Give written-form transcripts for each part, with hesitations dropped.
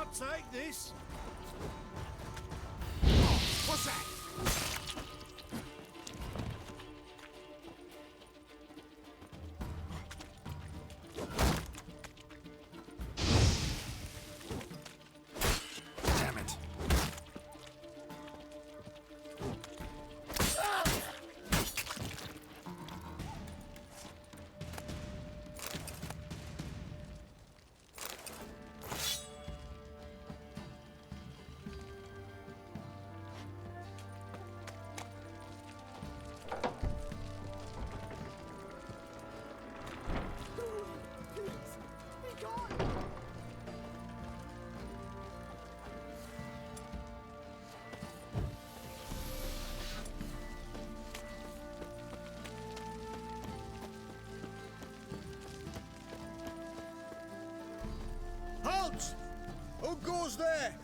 I'll take this. What's that? Damn it. Halt! Who goes there?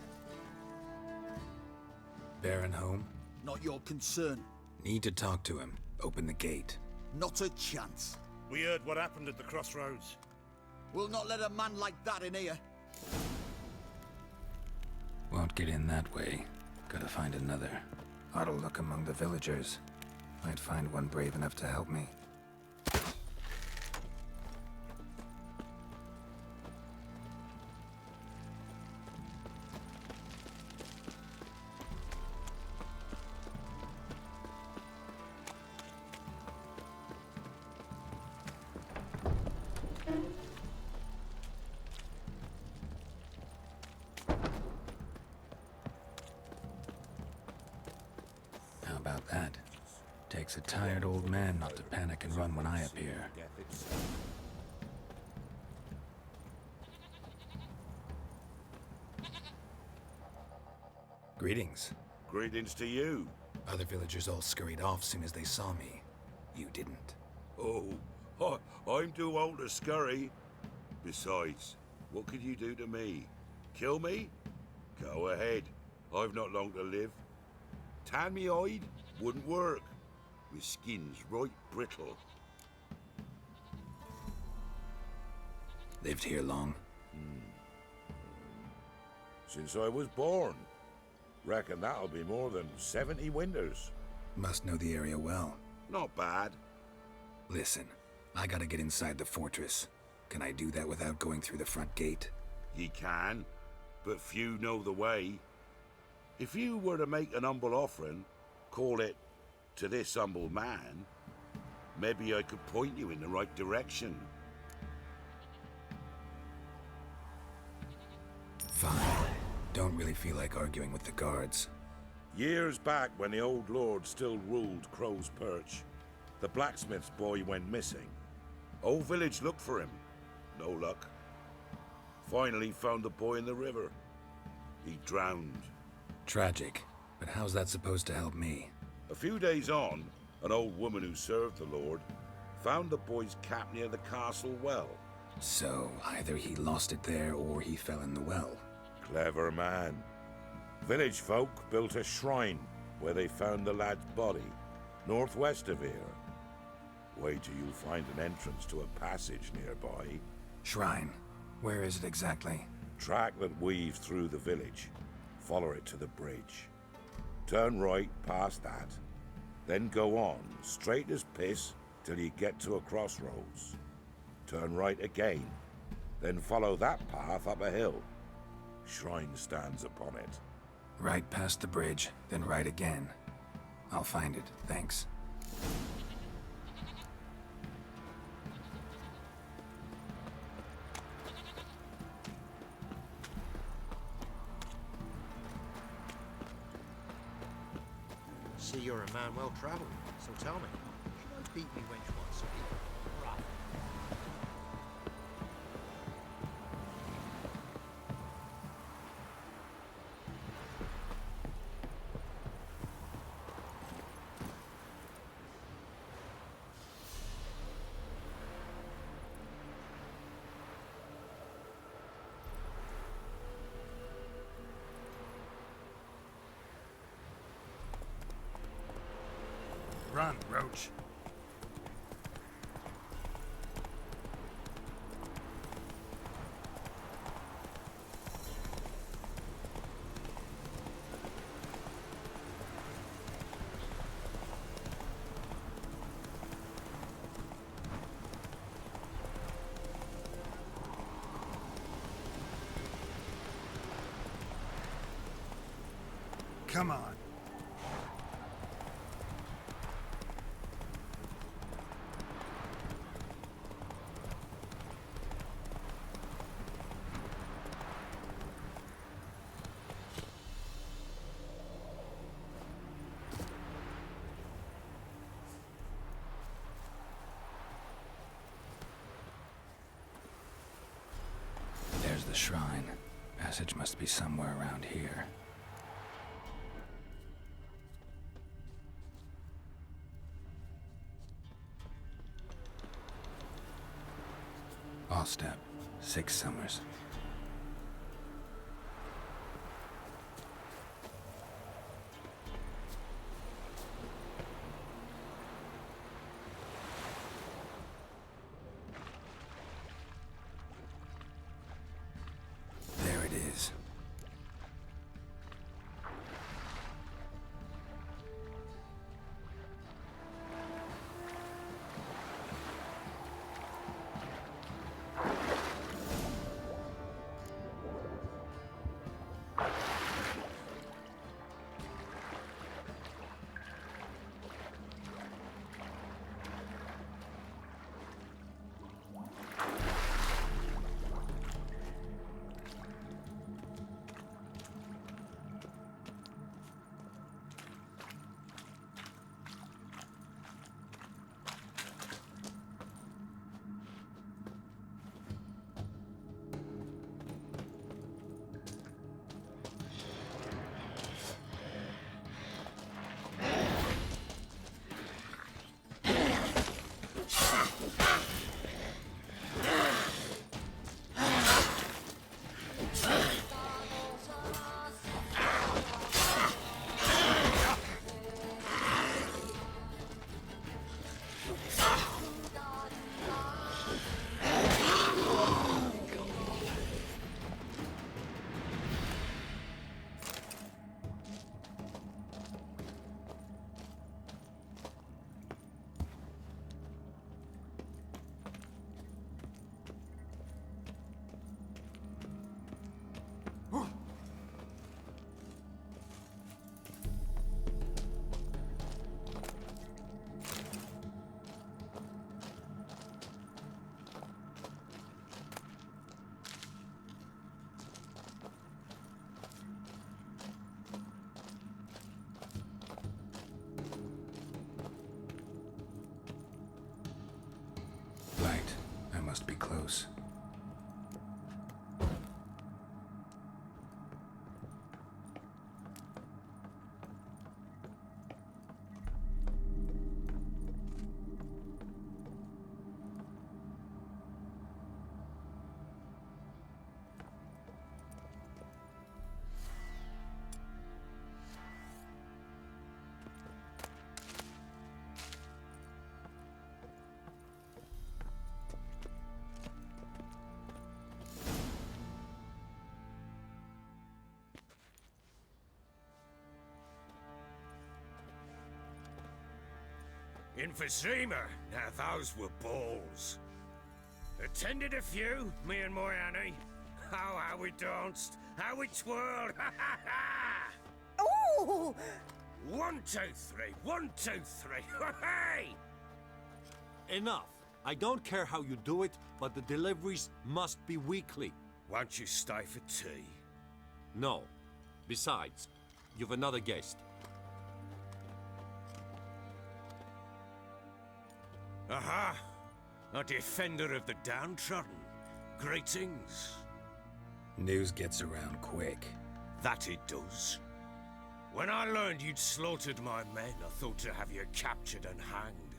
Baron home? Not your concern. Need to talk to him. Open the gate. Not a chance. We heard what happened at the crossroads. We'll not let a man like that in here. Won't get in that way. Gotta find another. Ought to look among the villagers. Might find one brave enough to help me. How about that? Takes a tired old man not to panic and run when I appear. Greetings. Greetings to you. Other villagers all scurried off soon as they saw me. You didn't. Oh, I'm too old to scurry. Besides, what could you do to me? Kill me? Go ahead. I've not long to live. Tan me hide? Wouldn't work. My skin's right brittle. Lived here long? Since I was born. Reckon that'll be more than 70 winters. Must know the area well. Not bad. Listen, I gotta get inside the fortress. Can I do that without going through the front gate? Ye can, but few know the way. If you were to make an humble offering, call it, to this humble man, maybe I could point you in the right direction. Fine. Don't really feel like arguing with the guards. Years back, when the old lord still ruled Crow's Perch, the blacksmith's boy went missing. Whole village looked for him. No luck. Finally found the boy in the river. He drowned. Tragic. But how's that supposed to help me? A few days on, an old woman who served the lord found the boy's cap near the castle well. So, either he lost it there or he fell in the well. Clever man. Village folk built a shrine where they found the lad's body, northwest of here. Wait till you find an entrance to a passage nearby. Shrine. Where is it exactly? Track that weaves through the village. Follow it to the bridge. Turn right past that. Then go on, straight as piss, till you get to a crossroads. Turn right again. Then follow that path up a hill. Shrine stands upon it. Right past the bridge, then right again. I'll find it, thanks. See, you're a man well travelled, so tell me, should I beat me wench once a week? Right. Run, Roach. Come on. There's the shrine. Passage must be somewhere around here. All step. 6 summers. There it is. Light. I must be close. In Vizima, now those were balls. Attended a few, me and my Annie. Oh, how we danced, how we twirled, ha ha ha! Ooh! 1, 2, 3, 1, 2, 3, hey! Enough. I don't care how you do it, but the deliveries must be weekly. Won't you stay for tea? No. Besides, you've another guest. Aha! A defender of the downtrodden. Greetings. News gets around quick. That it does. When I learned you'd slaughtered my men, I thought to have you captured and hanged.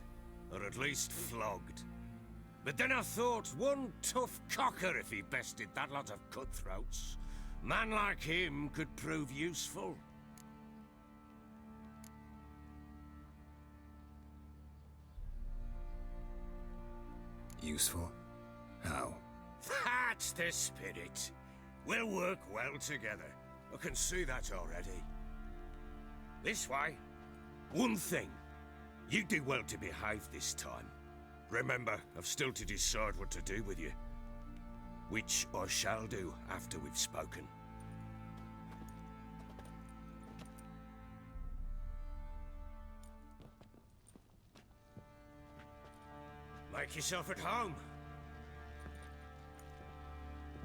Or at least flogged. But then I thought, one tough cocker if he bested that lot of cutthroats. Man like him could prove useful. Useful? How? That's the spirit. We'll work well together. I can see that already. This way. One thing. You do well to behave this time. Remember, I've still to decide what to do with you. Which I shall do after we've spoken. Make yourself at home.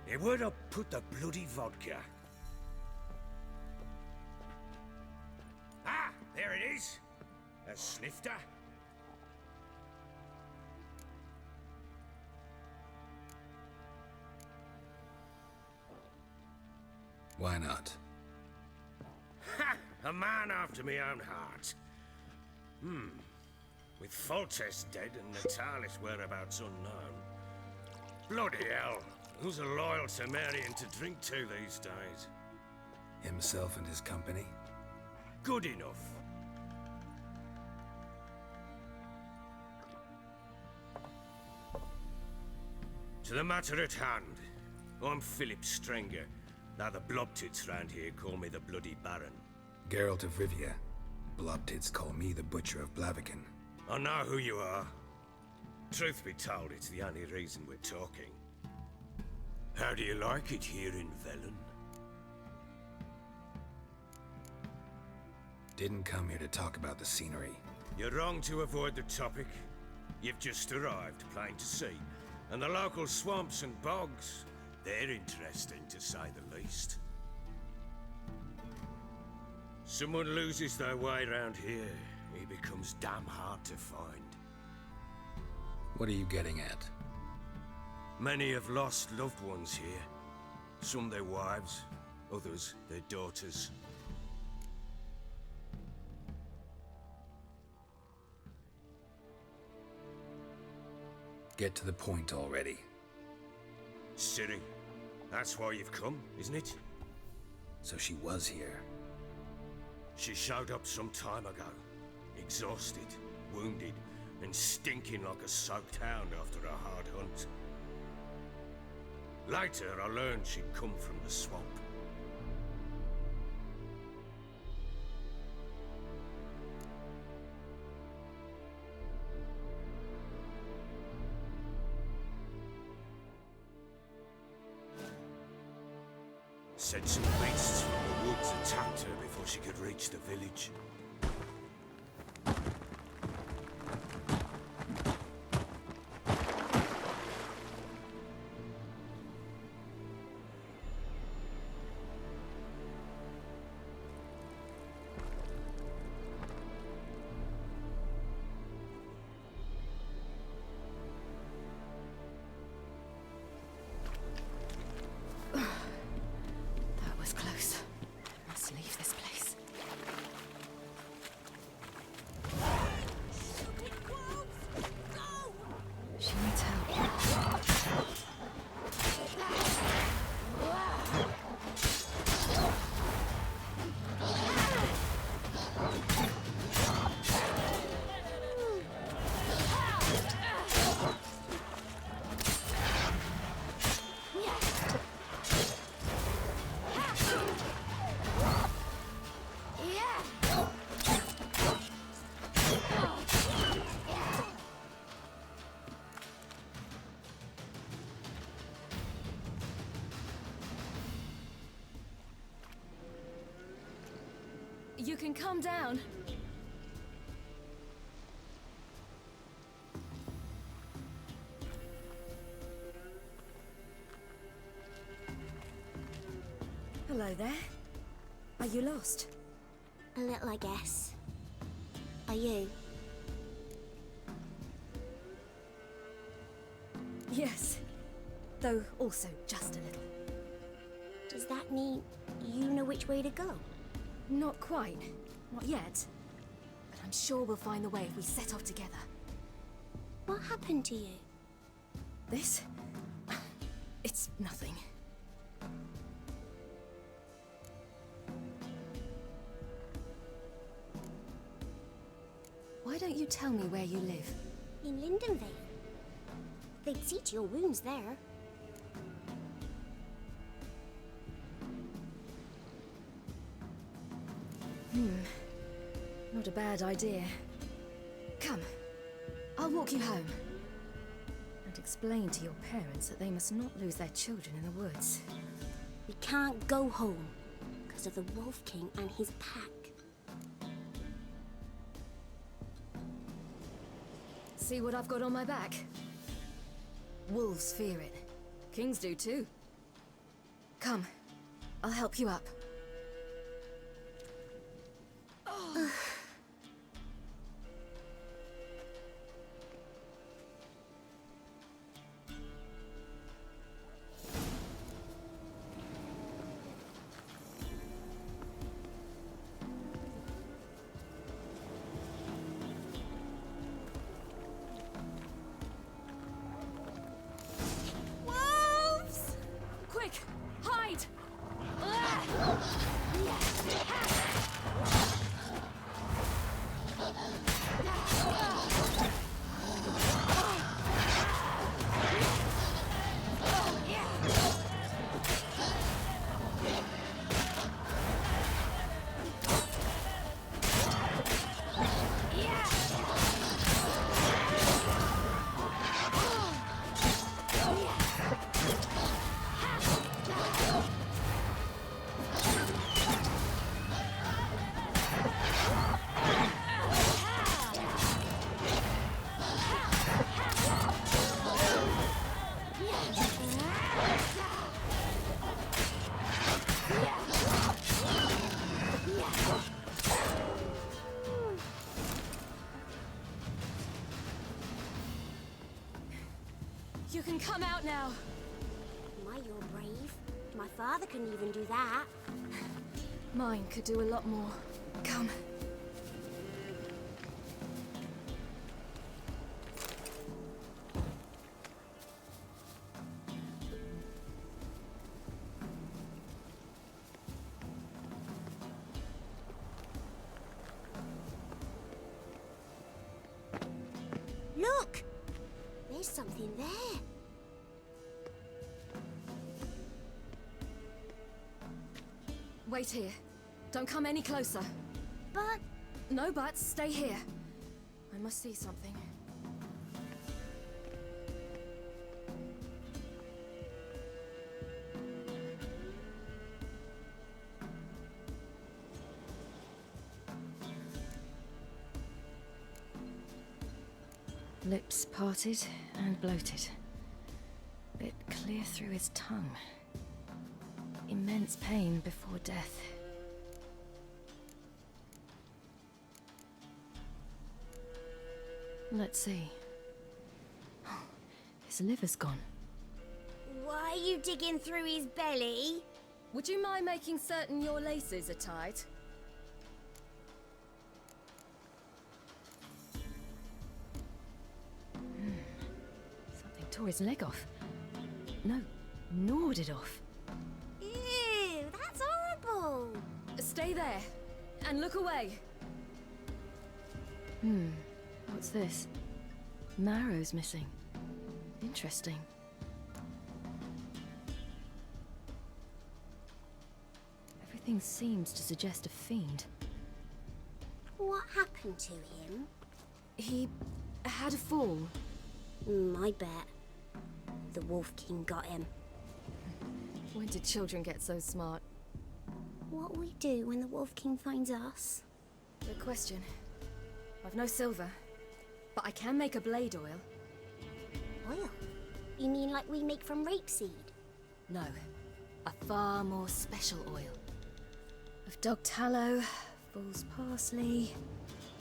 Hey, where'd I put the bloody vodka? Ah, there it is. A snifter. Why not? Ha! A man after my own heart. With Foltest dead and Natalis' whereabouts unknown. Bloody hell. Who's a loyal Temerian to drink to these days? Himself and his company? Good enough. To the matter at hand. I'm Philip Strenger. Now the Blobtits round here call me the Bloody Baron. Geralt of Rivia. Blobtits call me the Butcher of Blaviken. I know who you are. Truth be told, it's the only reason we're talking. How do you like it here in Velen? Didn't come here to talk about the scenery. You're wrong to avoid the topic. You've just arrived, plain to see. And the local swamps and bogs, they're interesting to say the least. Someone loses their way around here, he becomes damn hard to find. What are you getting at? Many have lost loved ones here. Some their wives, others their daughters. Get to the point already. Ciri, that's why you've come, isn't it? So she was here. She showed up some time ago. Exhausted, wounded, and stinking like a soaked hound after a hard hunt. Later, I learned she'd come from the swamp. Said some beasts from the woods attacked her before she could reach the village. That was close. I must leave this place. She needs help. You can calm down. Hello there. Are you lost? A little, I guess. Are you? Yes. Though also just a little. Does that mean you know which way to go? Not quite. Not yet. But I'm sure we'll find the way if we set off together. What happened to you? This? It's nothing. Why don't you tell me where you live? In Lindenvale. They'd see to your wounds there. Not a bad idea. Come. I'll walk you home. And explain to your parents that they must not lose their children in the woods. We can't go home because of the Wolf King and his pack. See what I've got on my back? Wolves fear it. Kings do too. Come, I'll help you up. Wolves! Quick, hide! You can come out now. My, you're brave. My father couldn't even do that. Mine could do a lot more. Come. Look! There's something there. Wait here. Don't come any closer. But No buts, stay here. I must see something. Lips parted and bloated. Bit clear through his tongue. Immense pain before death. Let's see. His liver's gone. why are you digging through his belly? Would you mind making certain your laces are tied? Something tore his leg off. No, gnawed it off. Ew, that's horrible. Stay there, and look away. What's this? Marrow's missing. Interesting. Everything seems to suggest a fiend. What happened to him? He had a fall. I bet. The Wolf King got him. When did children get so smart? What'll we do when the Wolf King finds us? Good question. I've no silver, but I can make a blade oil. Oil? You mean like we make from rapeseed? No, a far more special oil. Of dog tallow, fool's parsley,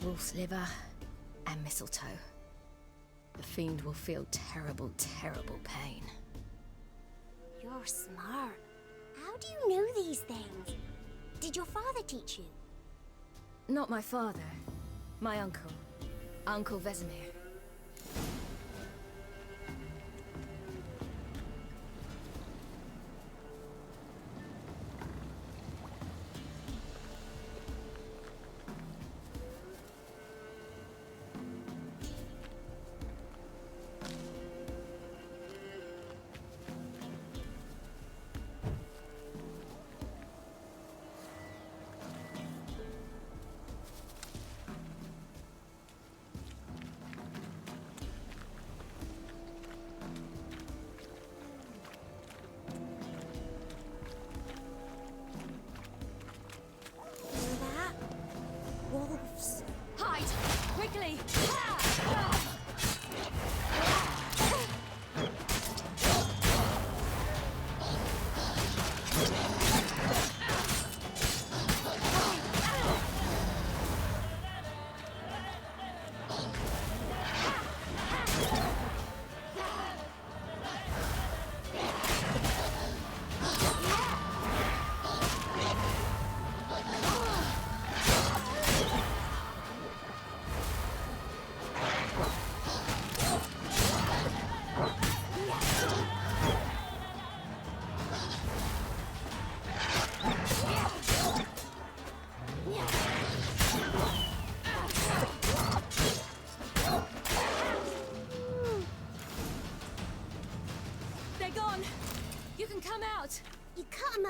wolf's liver, and mistletoe. The fiend will feel terrible, terrible pain. You're smart. How do you know these things? Did your father teach you? Not my father. My uncle. Uncle Vesemir. Hear that? Wolves. Hide! Quickly! Ah!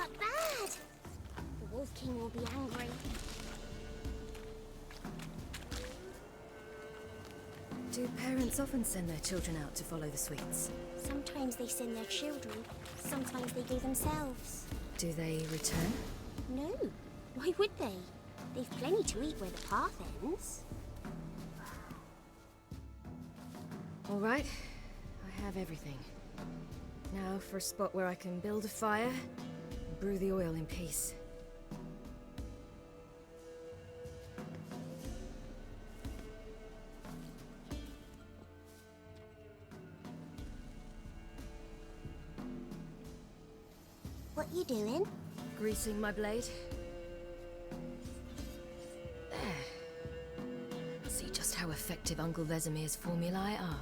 look bad. The Wolf King will be angry. Do parents often send their children out to follow the sweets? Sometimes they send their children, sometimes they go themselves. Do they return? No, why would they? They've plenty to eat where the path ends. All right, I have everything. Now for a spot where I can build a fire and brew the oil in peace. What you doing? Greasing my blade. There. See just how effective Uncle Vesemir's formulae are.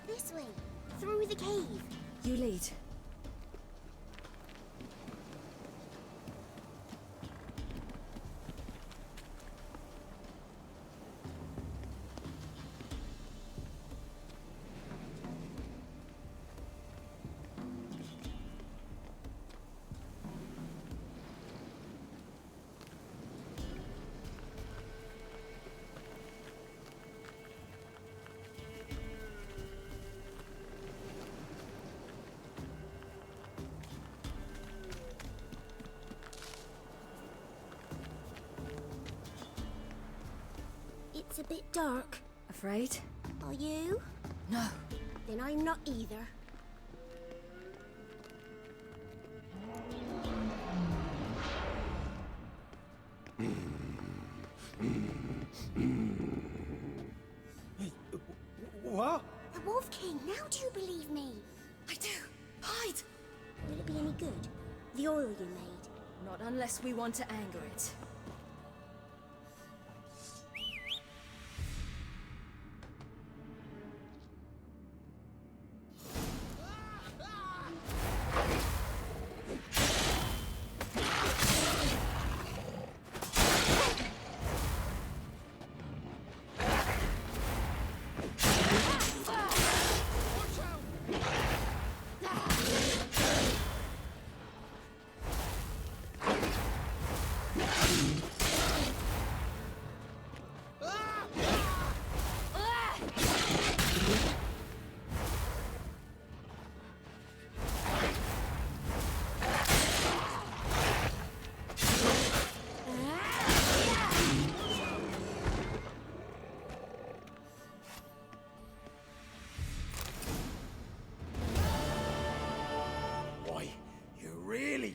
This way, through the cave. You lead. It's a bit dark. Afraid? Are you? No. Then I'm not either. What? The Wolf King, now do you believe me? I do. Hide! Will it be any good? The oil you made? Not unless we want to anger it.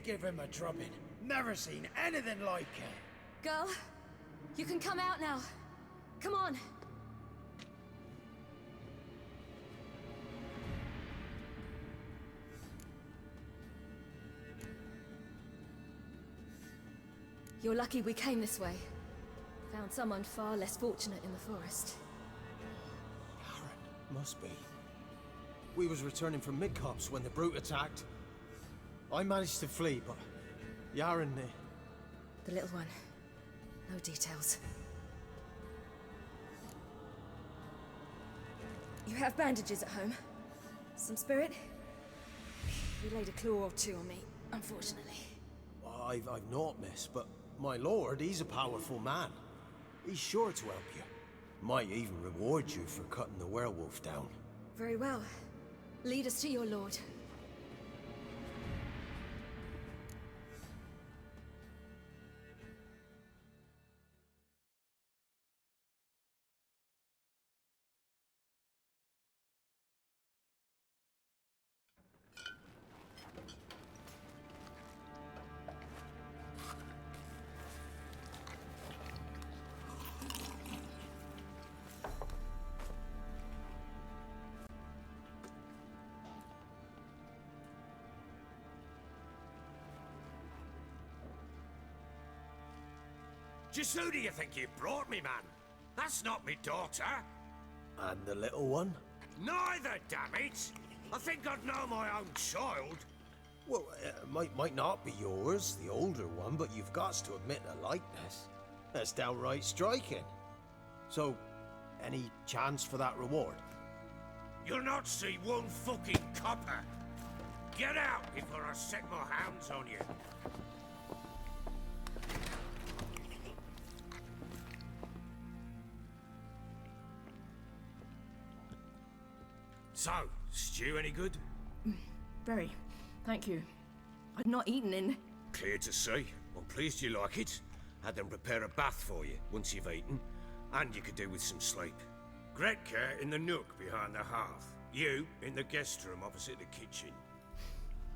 Give him a drubbing. Never seen anything like it. Girl, you can come out now. Come on. You're lucky we came this way. Found someone far less fortunate in the forest. Aaron, must be. We was returning from Midcops when the brute attacked. I managed to flee, but Yaren, The little one. No details. You have bandages at home? Some spirit? You laid a claw or two on me, unfortunately. I've not, miss, but my lord, he's a powerful man. He's sure to help you. Might even reward you for cutting the werewolf down. Very well. Lead us to your lord. Just who do you think you brought me, man? That's not me daughter. And the little one? Neither, damn it! I think I'd know my own child. Well, it might not be yours, the older one, but you've got to admit a likeness. That's downright striking. So, any chance for that reward? You'll not see one fucking copper. Get out before I set my hounds on you. So, stew any good? Very. Thank you. I'd not eaten in... Clear to see. I'm pleased you like it. Had them prepare a bath for you once you've eaten, and you could do with some sleep. Gretka in the nook behind the hearth. You in the guest room opposite the kitchen.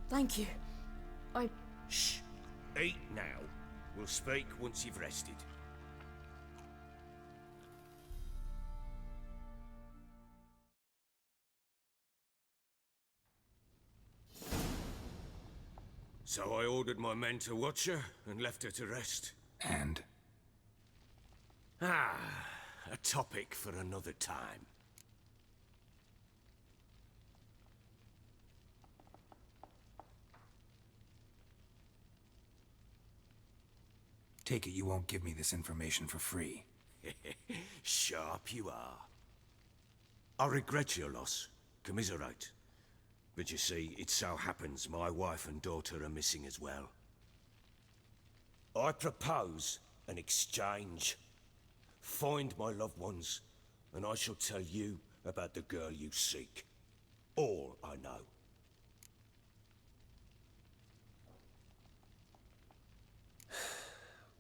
Thank you. Shh. Eat now. We'll speak once you've rested. So I ordered my men to watch her and left her to rest. And? Ah, a topic for another time. Take it you won't give me this information for free. Sharp you are. I regret your loss. Commiserate. But you see, it so happens my wife and daughter are missing as well. I propose an exchange. Find my loved ones, and I shall tell you about the girl you seek. All I know.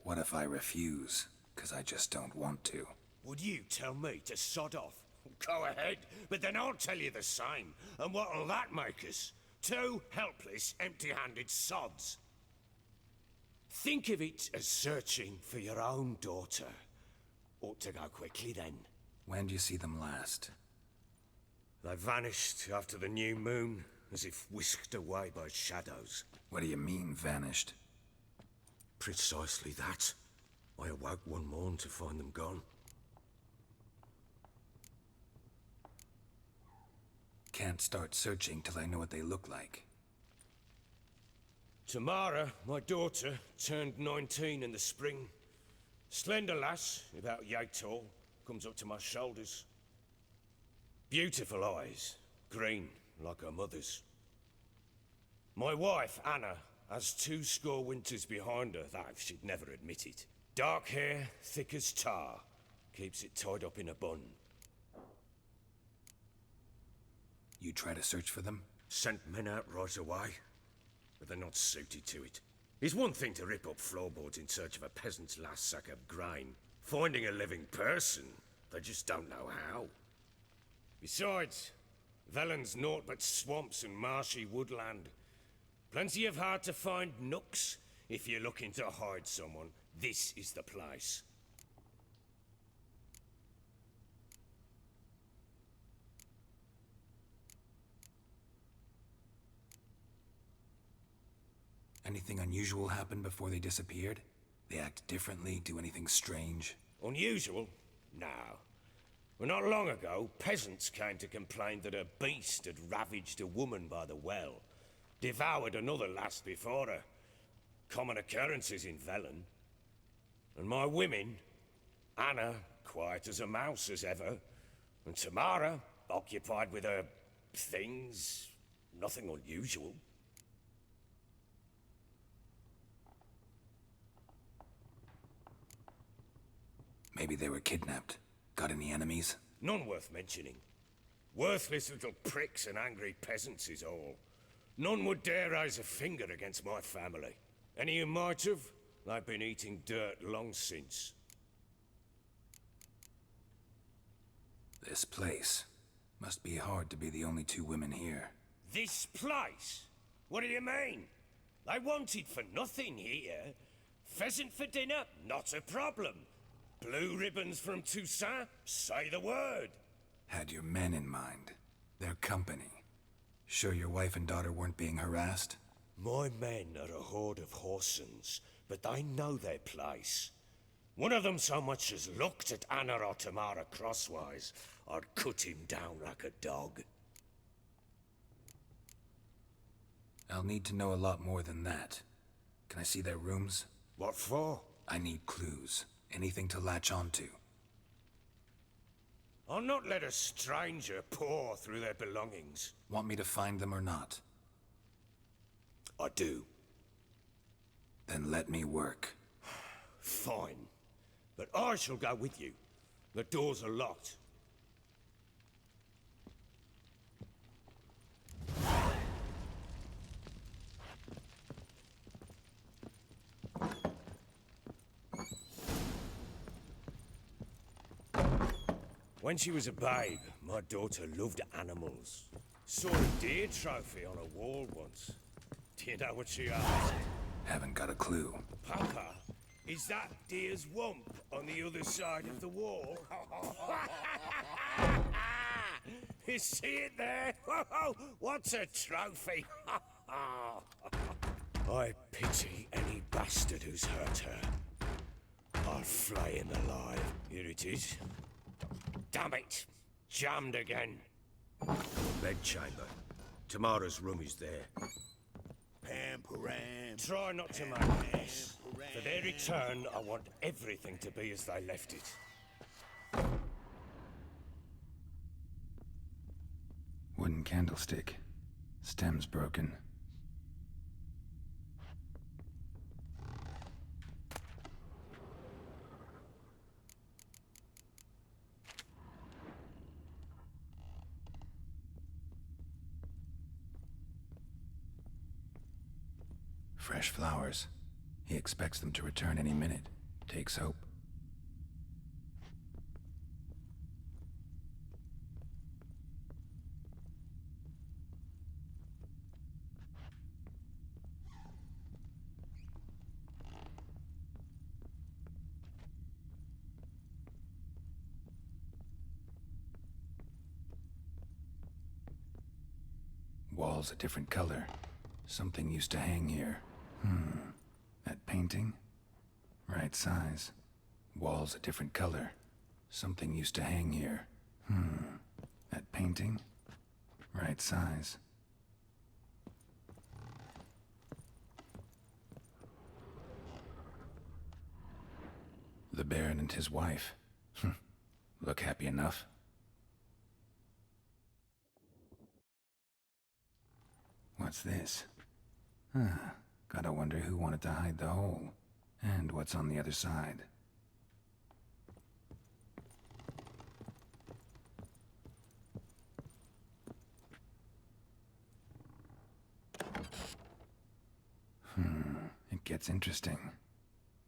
What if I refuse? 'Cause I just don't want to. Would you tell me to sod off? Go ahead, but then I'll tell you the same. And what'll that make us? Two helpless, empty-handed sods. Think of it as searching for your own daughter. Ought to go quickly then. When do you see them last? They vanished after the new moon, as if whisked away by shadows. What do you mean, vanished? Precisely that. I awoke one morn to find them gone. Can't start searching till I know what they look like. Tamara, my daughter, turned 19 in the spring. Slender lass, about yay tall, comes up to my shoulders. Beautiful eyes, green like her mother's. My wife, Anna, has 20 winters behind her, though she'd never admit it. Dark hair, thick as tar, keeps it tied up in a bun. You try to search for them? Sent men out right away, but they're not suited to it. It's one thing to rip up floorboards in search of a peasant's last sack of grain. Finding a living person, they just don't know how. Besides, Velen's naught but swamps and marshy woodland. Plenty of hard-to-find nooks. If you're looking to hide someone, this is the place. Anything unusual happen before they disappeared? They act differently, do anything strange? Unusual? No. Well, not long ago, peasants came to complain that a beast had ravaged a woman by the well. Devoured another lass before her. Common occurrences in Velen. And my women, Anna, quiet as a mouse as ever, and Tamara, occupied with her things, nothing unusual. Maybe they were kidnapped. Got any enemies? None worth mentioning. Worthless little pricks and angry peasants is all. None would dare raise a finger against my family. Any who might have, they've been eating dirt long since. This place. Must be hard to be the only two women here. This place? What do you mean? They wanted for nothing here. Pheasant for dinner? Not a problem. Blue ribbons from Toussaint? Say the word. Had your men in mind. Their company. Sure your wife and daughter weren't being harassed? My men are a horde of Horsens, but they know their place. One of them so much as looked at Anna or Tamara crosswise, I'd cut him down like a dog. I'll need to know a lot more than that. Can I see their rooms? What for? I need clues. Anything to latch onto. I'll not let a stranger pore through their belongings. Want me to find them or not? I do. Then let me work. Fine. But I shall go with you. The doors are locked. When she was a babe, my daughter loved animals. Saw a deer trophy on a wall once. Do you know what she asked? Haven't got a clue. Papa, is that deer's wump on the other side of the wall? You see it there? What's a trophy? I pity any bastard who's hurt her. I'll flay him alive. Here it is. Damn it! Jammed again. Bedchamber. Tamara's room is there. Pam-param. Try not to make a mess. For their return, I want everything to be as they left it. Wooden candlestick. Stem's broken. Fresh flowers. He expects them to return any minute. Takes hope. Walls a different color. Something used to hang here. That painting? Right size. Walls a different color. Something used to hang here. That painting? Right size. The Baron and his wife. Look happy enough. What's this? Gotta wonder who wanted to hide the hole. And what's on the other side. It gets interesting.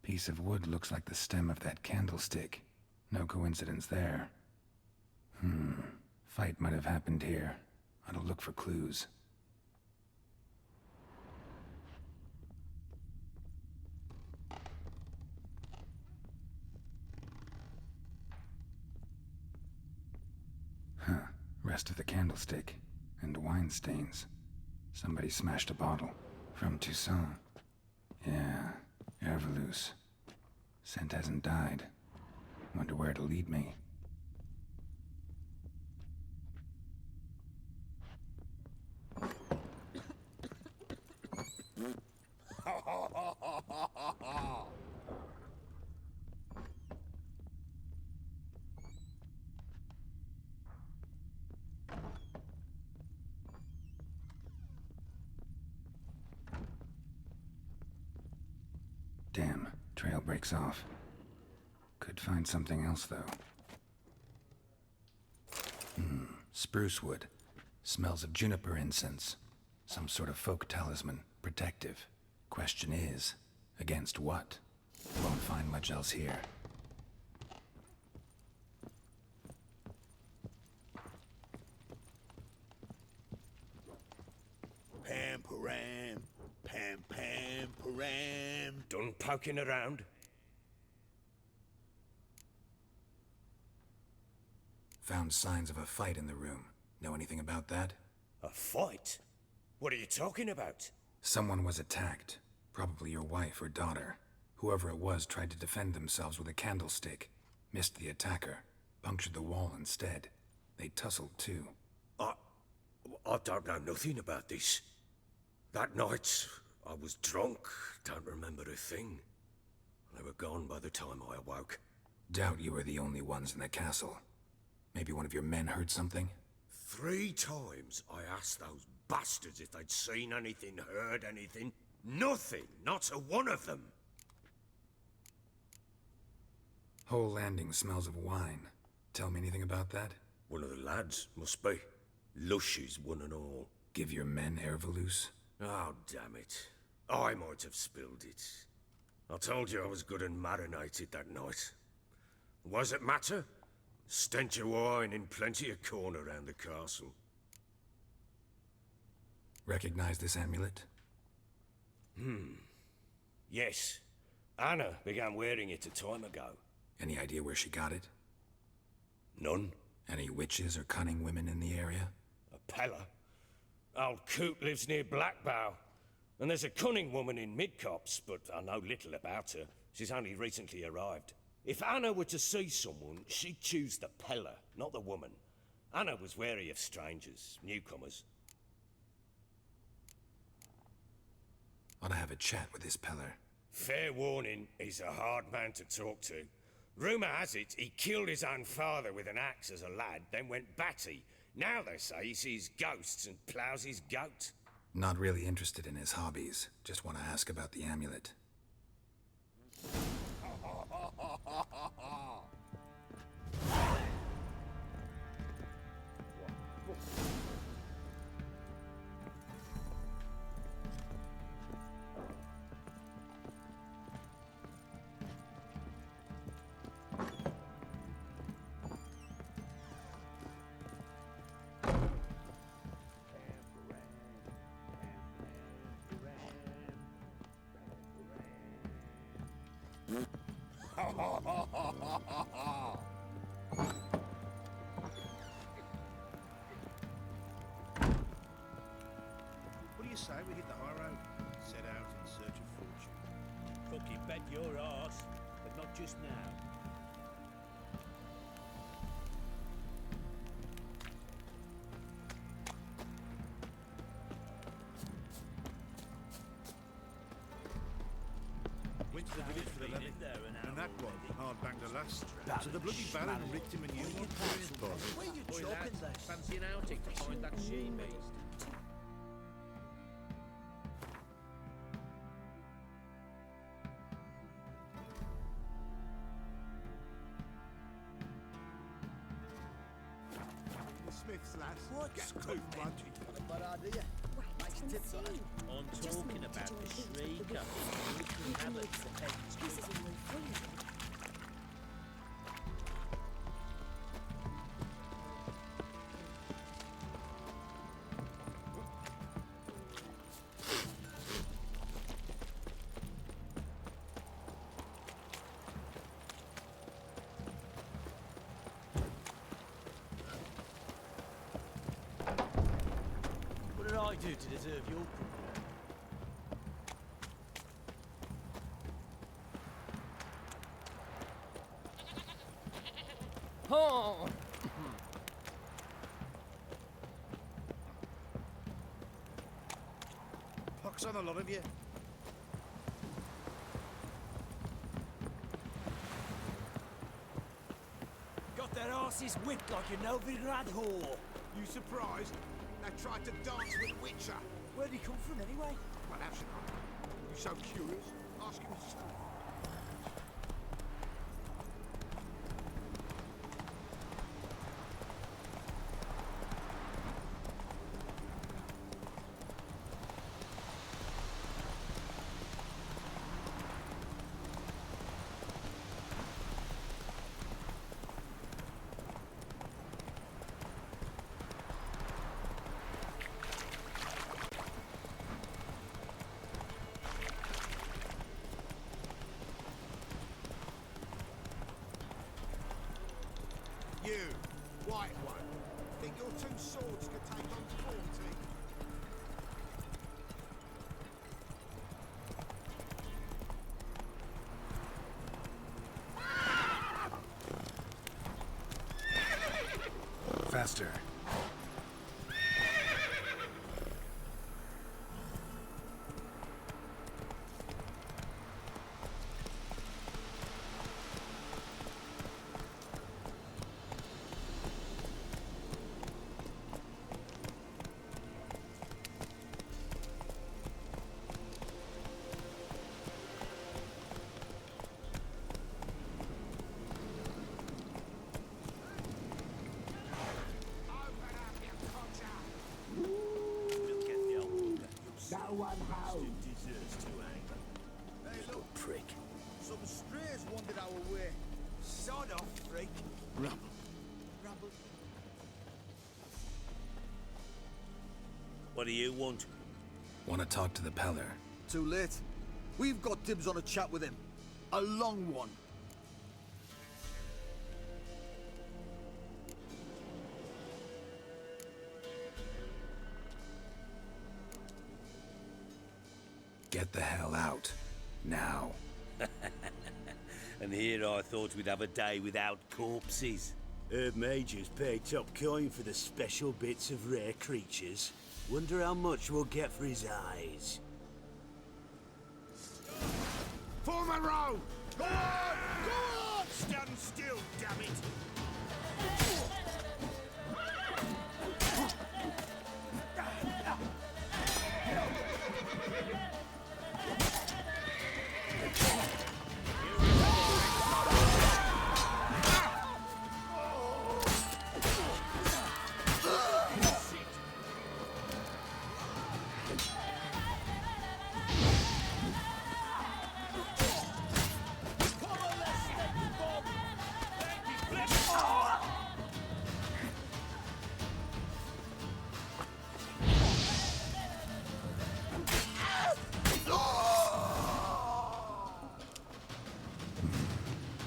Piece of wood looks like the stem of that candlestick. No coincidence there. Fight might have happened here. I'll look for clues. Rest of the candlestick. And wine stains. Somebody smashed a bottle. From Toussaint. Yeah, Herveloos. Scent hasn't died. Wonder where it'll lead me. Damn, trail breaks off. Could find something else, though. Spruce wood. Smells of juniper incense. Some sort of folk talisman. Protective. Question is, against what? Won't find much else here. Pam-param. Pam-pam-param. Done poking around? Found signs of a fight in the room. Know anything about that? A fight? What are you talking about? Someone was attacked. Probably your wife or daughter. Whoever it was tried to defend themselves with a candlestick. Missed the attacker. Punctured the wall instead. They tussled too. I don't know nothing about this. That night, I was drunk, don't remember a thing. They were gone by the time I awoke. Doubt you were the only ones in the castle. Maybe one of your men heard something? 3 times I asked those bastards if they'd seen anything, heard anything. Nothing, not a one of them. Whole landing smells of wine. Tell me anything about that? One of the lads, must be. Lushes, one and all. Give your men Ervalus? Oh, damn it. I might have spilled it. I told you I was good and marinated that night. What does it matter? Stench of wine in plenty of corn around the castle. Recognize this amulet? Yes. Anna began wearing it a time ago. Any idea where she got it? None. Any witches or cunning women in the area? A Pellar. Old Coot lives near Blackbow. And there's a cunning woman in Midcopse, but I know little about her. She's only recently arrived. If Anna were to see someone, she'd choose the Pellar, not the woman. Anna was wary of strangers, newcomers. Ought to have a chat with this Pellar. Fair warning, he's a hard man to talk to. Rumour has it he killed his own father with an axe as a lad, then went batty. Now they say he sees ghosts and ploughs his goat. Not really interested in his hobbies. Just want to ask about the amulet. What do you say we hit the high road? Set out in search of fortune. Fucking bet your arse, but not just now. Went to the village for the levy, and that one hard banged a lass. So the bloody baron ripped him a new one for his boss. Where you chopping this? Fancy an outing to find that she-beast? The Smith's lass. What? Get cool one. Bad idea. Right, unseen. I'm Just talking need to about do a the bit shriek of up in the habits of This is in my freezer. What did I do to deserve your company? Oh! Pox on a lot of you. Got their asses whipped like a Novigrad whore. You surprised? They tried to dance with Witcher. Where'd he come from anyway? Well, how should I? You so curious? Ask him yourself. Hey, little prick. Some strays wandered our way. Sod off, freak. Rabble. Rabble. What do you want? Want to talk to the Pellar? Too late. We've got dibs on a chat with him. A long one. Get the hell out. Now. And here I thought we'd have a day without corpses. Herb Majors pay top coin for the special bits of rare creatures. Wonder how much we'll get for his eyes. Form a row! Go on! Go on! Stand still, damn it!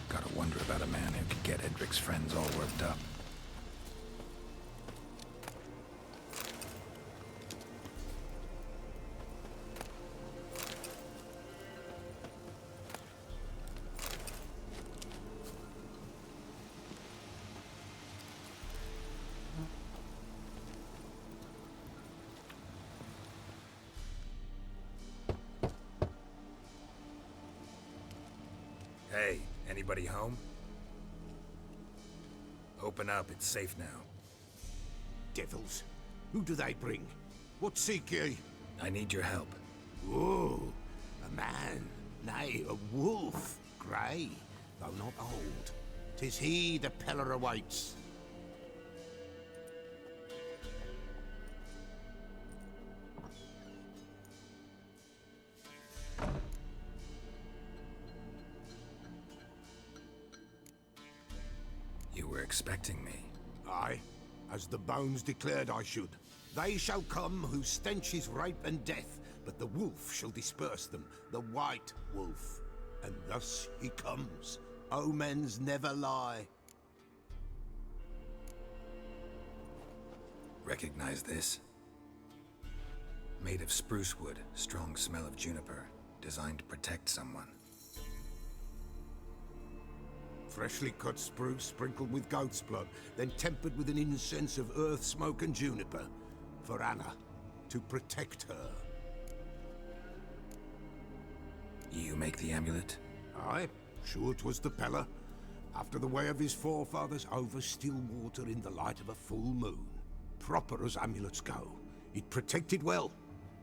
Gotta wonder about a man who could get Edric's friends all worked up. Hey, anybody home? Open up, it's safe now. Devils. Who do they bring? What seek ye? I need your help. Oh, a man. Nay, a wolf. Grey, though not old. 'Tis he the Pellar awaits. You were expecting me. Aye, as the bones declared I should. They shall come whose stench is rape and death, but the wolf shall disperse them, the white wolf. And thus he comes. Omens never lie. Recognize this? Made of spruce wood, strong smell of juniper, designed to protect someone. Freshly cut spruce sprinkled with goat's blood, then tempered with an incense of earth, smoke and juniper. For Anna, to protect her. You make the amulet? Aye, sure 'twas the Pellar. After the way of his forefathers, over still water in the light of a full moon. Proper as amulets go. It protected well.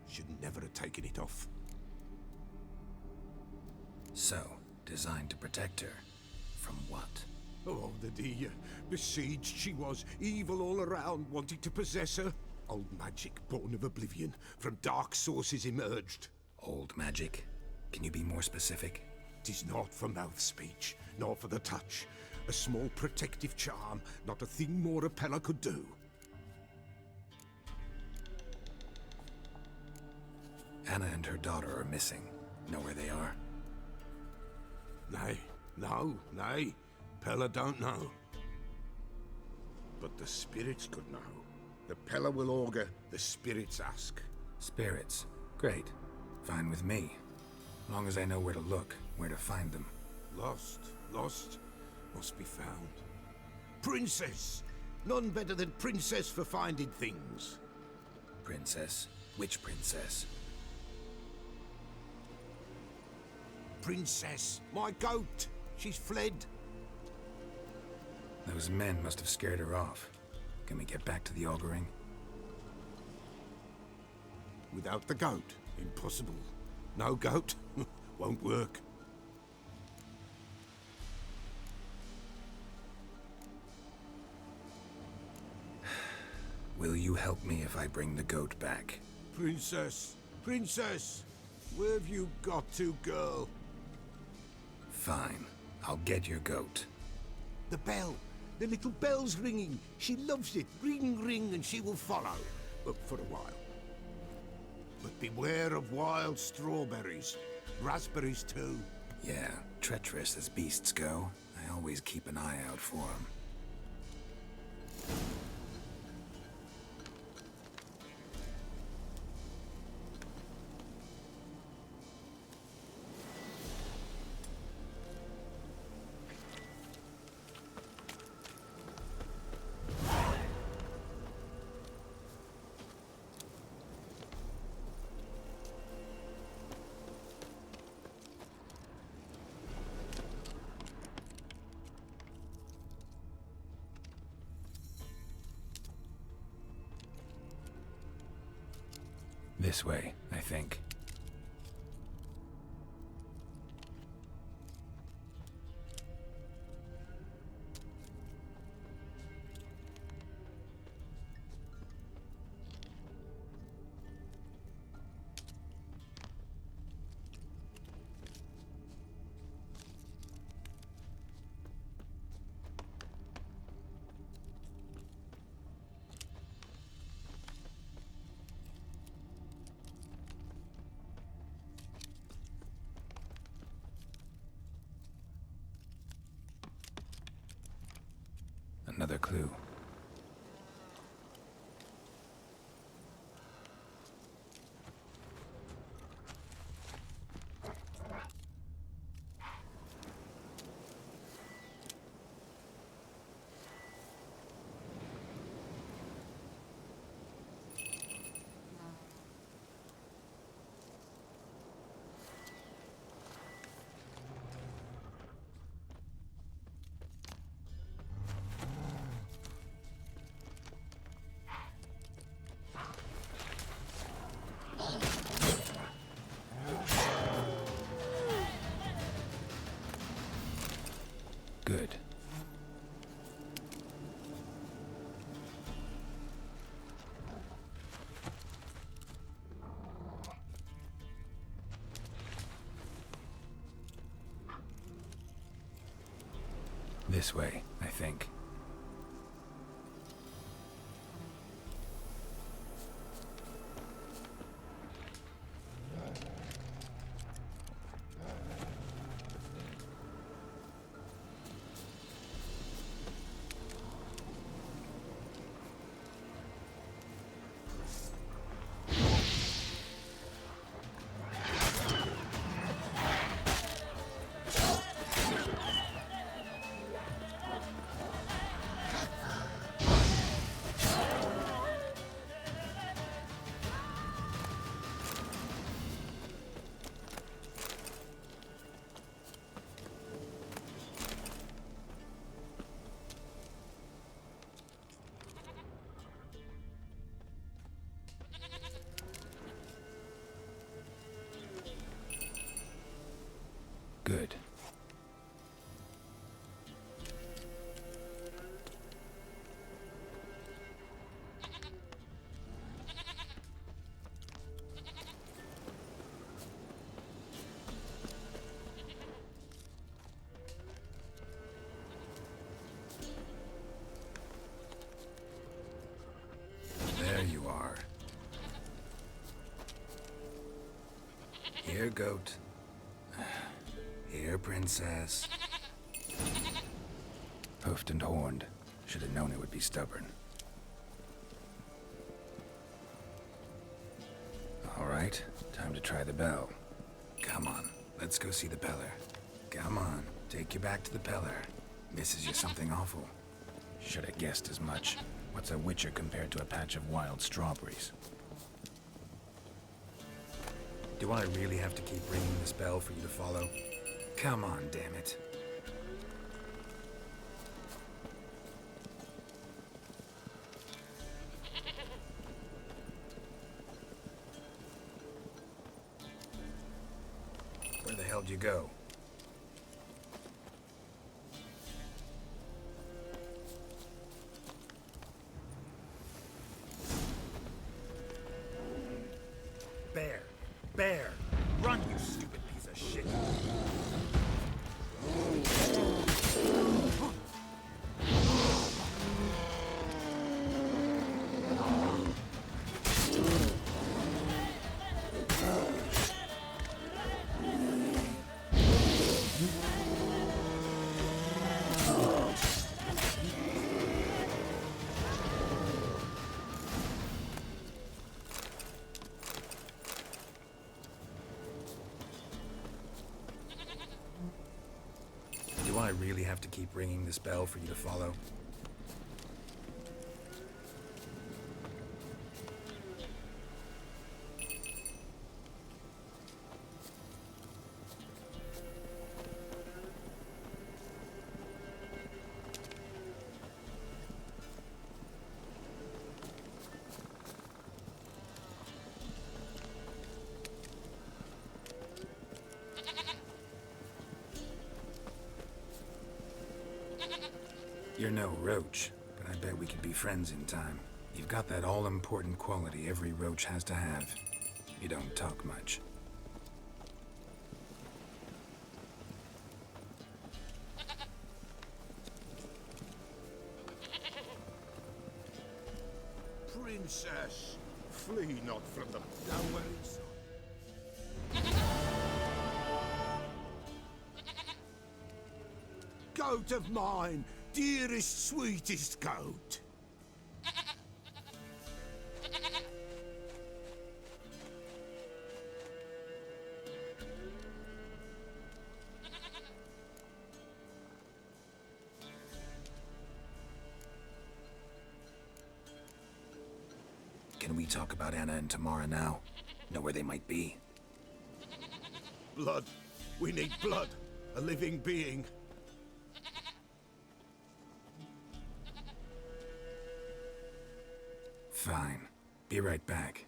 Should never have taken it off. So, designed to protect her. From what? Oh, the dear. Besieged she was, evil all around, wanting to possess her. Old magic, born of oblivion, from dark sources emerged. Old magic? Can you be more specific? 'Tis not for mouth speech, nor for the touch. A small protective charm, not a thing more a Pellar could do. Anna and her daughter are missing. Know where they are? Nay, no, nay. Pellar don't know. But the spirits could know. The Pellar will augur, the spirits ask. Spirits. Great. Fine with me. Long as I know where to look, where to find them. Lost, must be found. Princess! None better than Princess for finding things. Princess? Which princess? Princess, my goat! She's fled. Those men must have scared her off. Can we get back to the auguring? Without the goat, impossible. No goat, won't work. Will you help me if I bring the goat back? Princess, Princess, where have you got to, girl? Fine. I'll get your goat. The bell. The little bell's ringing. She loves it. Ring, ring, and she will follow. But for a while. But beware of wild strawberries. Raspberries, too. Yeah, treacherous as beasts go. I always keep an eye out for them. This way, I think. Another clue. Good. This way, I think. Good. There you are. Here, goat. Here, princess. Hoofed and horned. Should have known it would be stubborn. All right, time to try the bell. Come on, let's go see the Pellar. Come on, take you back to the Pellar. Misses you something awful. Should have guessed as much. What's a witcher compared to a patch of wild strawberries? Do I really have to keep ringing this bell for you to follow? Come on, damn it. Where the hell did you go? Bear, Run, you stupid piece of shit! Do I really have to keep ringing this bell for you to follow? You're no roach, but I bet we could be friends in time. You've got that all-important quality every roach has to have. You don't talk much. Princess, flee not from the flowers. Goat of mine, dearest, sweetest goat. Can we talk about Anna and Tamara now? Know where they might be? Blood. We need blood. A living being. Fine. Be right back.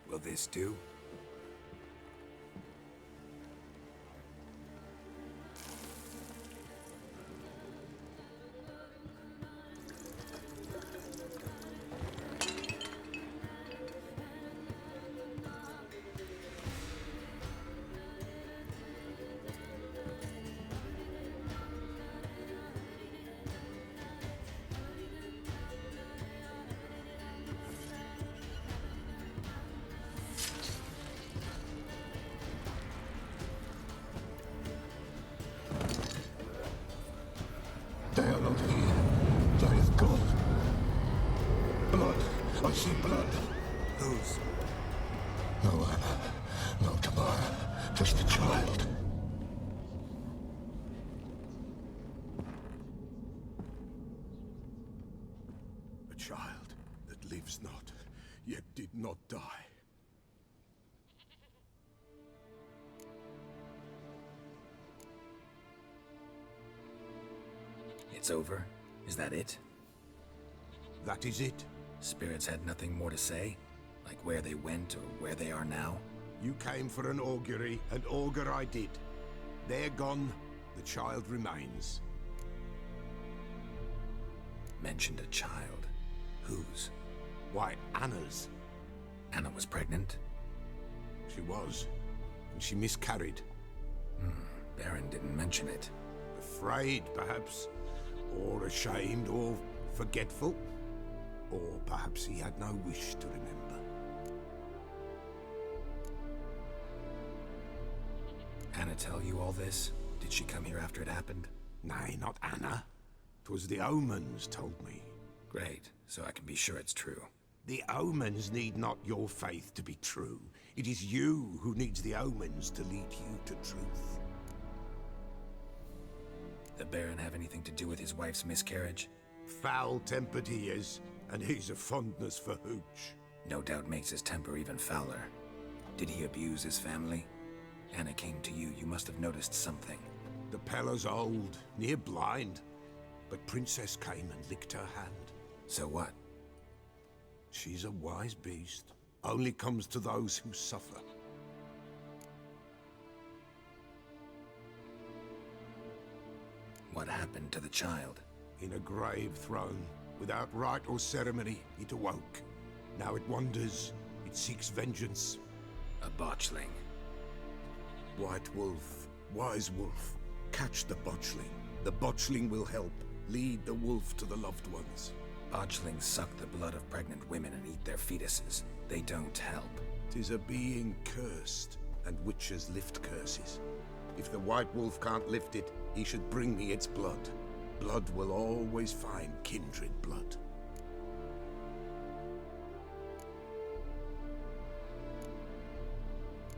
Will this do? They are not here. They have gone. Blood. I see blood. Whose? No Anna. No Tamara. Just a child. A child that lives not, yet did not die. It's over? Is that it? That is it. Spirits had nothing more to say? Like where they went or where they are now? You came for an augury, and augur I did. They're gone, the child remains. Mentioned a child. Whose? Why, Anna's. Anna was pregnant? She was, and she miscarried. Baron didn't mention it. Afraid, perhaps, or ashamed, or forgetful. Or perhaps he had no wish to remember. Anna tell you all this? Did she come here after it happened? Nay, not Anna. 'Twas the omens told me. Great, so I can be sure it's true. The omens need not your faith to be true. It is you who needs the omens to lead you to truth. The Baron have anything to do with his wife's miscarriage? Foul-tempered he is, and he's a fondness for hooch. No doubt makes his temper even fouler. Did he abuse his family? Anna came to you, you must have noticed something. The Pellar's old, near blind, but Princess came and licked her hand. So what? She's a wise beast. Only comes to those who suffer. What happened to the child? In a grave thrown, without rite or ceremony, it awoke. Now it wanders, it seeks vengeance. A botchling. White wolf, wise wolf, catch the botchling. The botchling will help, lead the wolf to the loved ones. Botchlings suck the blood of pregnant women and eat their fetuses. They don't help. 'Tis a being cursed, and witches lift curses. If the white wolf can't lift it, he should bring me its blood. Blood will always find kindred blood.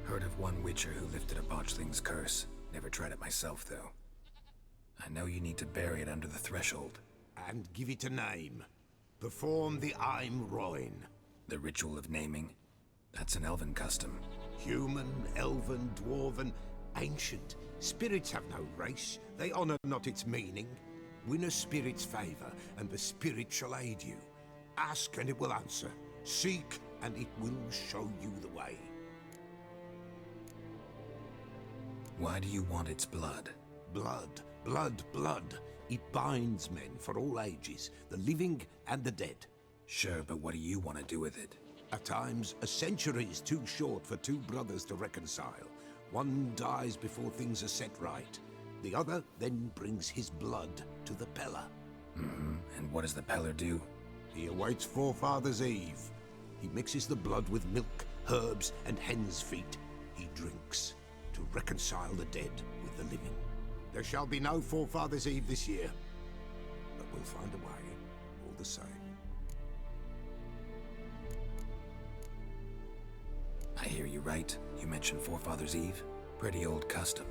Heard of one witcher who lifted a botchling's curse. Never tried it myself, though. I know you need to bury it under the threshold. And give it a name. Perform the Aim Roin. The ritual of naming? That's an elven custom. Human, elven, dwarven, ancient. Spirits have no race. They honor not its meaning. Win a spirit's favor, and the spirit shall aid you. Ask, and it will answer. Seek, and it will show you the way. Why do you want its blood? Blood, blood, blood. It binds men for all ages, the living and the dead. Sure, but what do you want to do with it? At times, a century is too short for two brothers to reconcile. One dies before things are set right. The other then brings his blood to the Pellar. And what does the Pellar do? He awaits Forefather's Eve. He mixes the blood with milk, herbs, and hen's feet. He drinks to reconcile the dead with the living. There shall be no Forefather's Eve this year, but we'll find a way, all the same. I hear you right. You mentioned Forefather's Eve? Pretty old custom.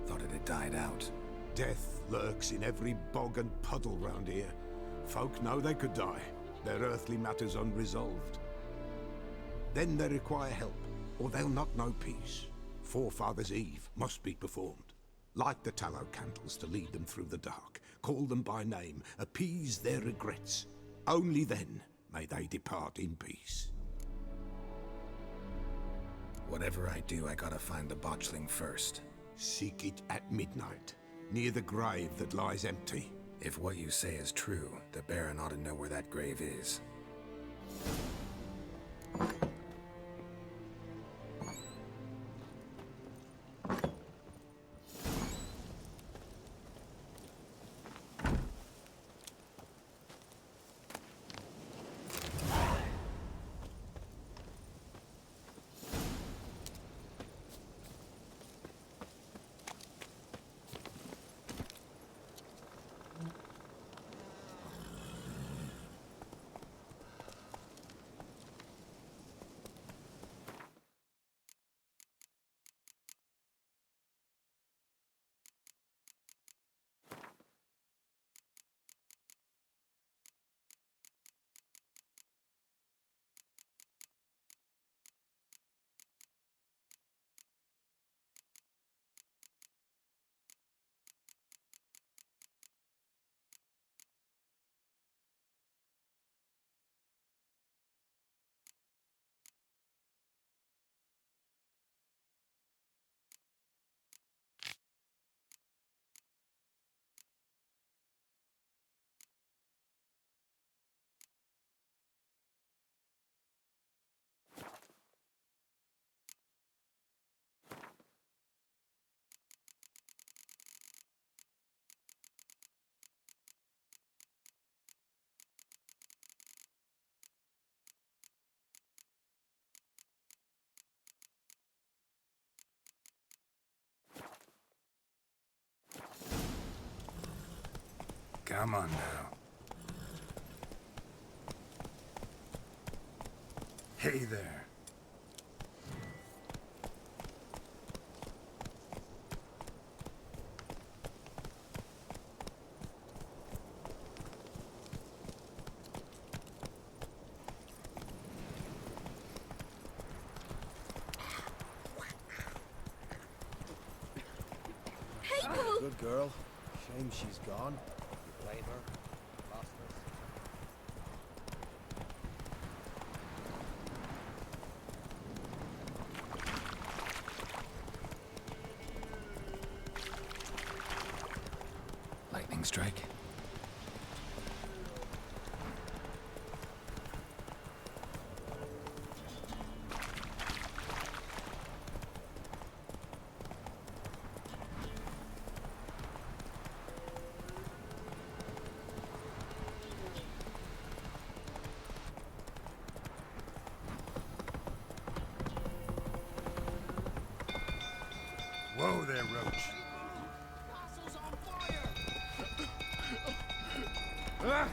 Thought it had died out. Death lurks in every bog and puddle round here. Folk know they could die, their earthly matters unresolved. Then they require help, or they'll not know peace. Forefather's Eve must be performed. Light the tallow candles to lead them through the dark. Call them by name, appease their regrets. Only then may they depart in peace. Whatever I do, I gotta find the botchling first. Seek it at midnight, near the grave that lies empty. If what you say is true, the Baron ought to know where that grave is. Come on now. Hey there. Good girl. Shame she's gone. You blame her? Lost strike? Whoa there, Roach. Castle's on fire! Ah!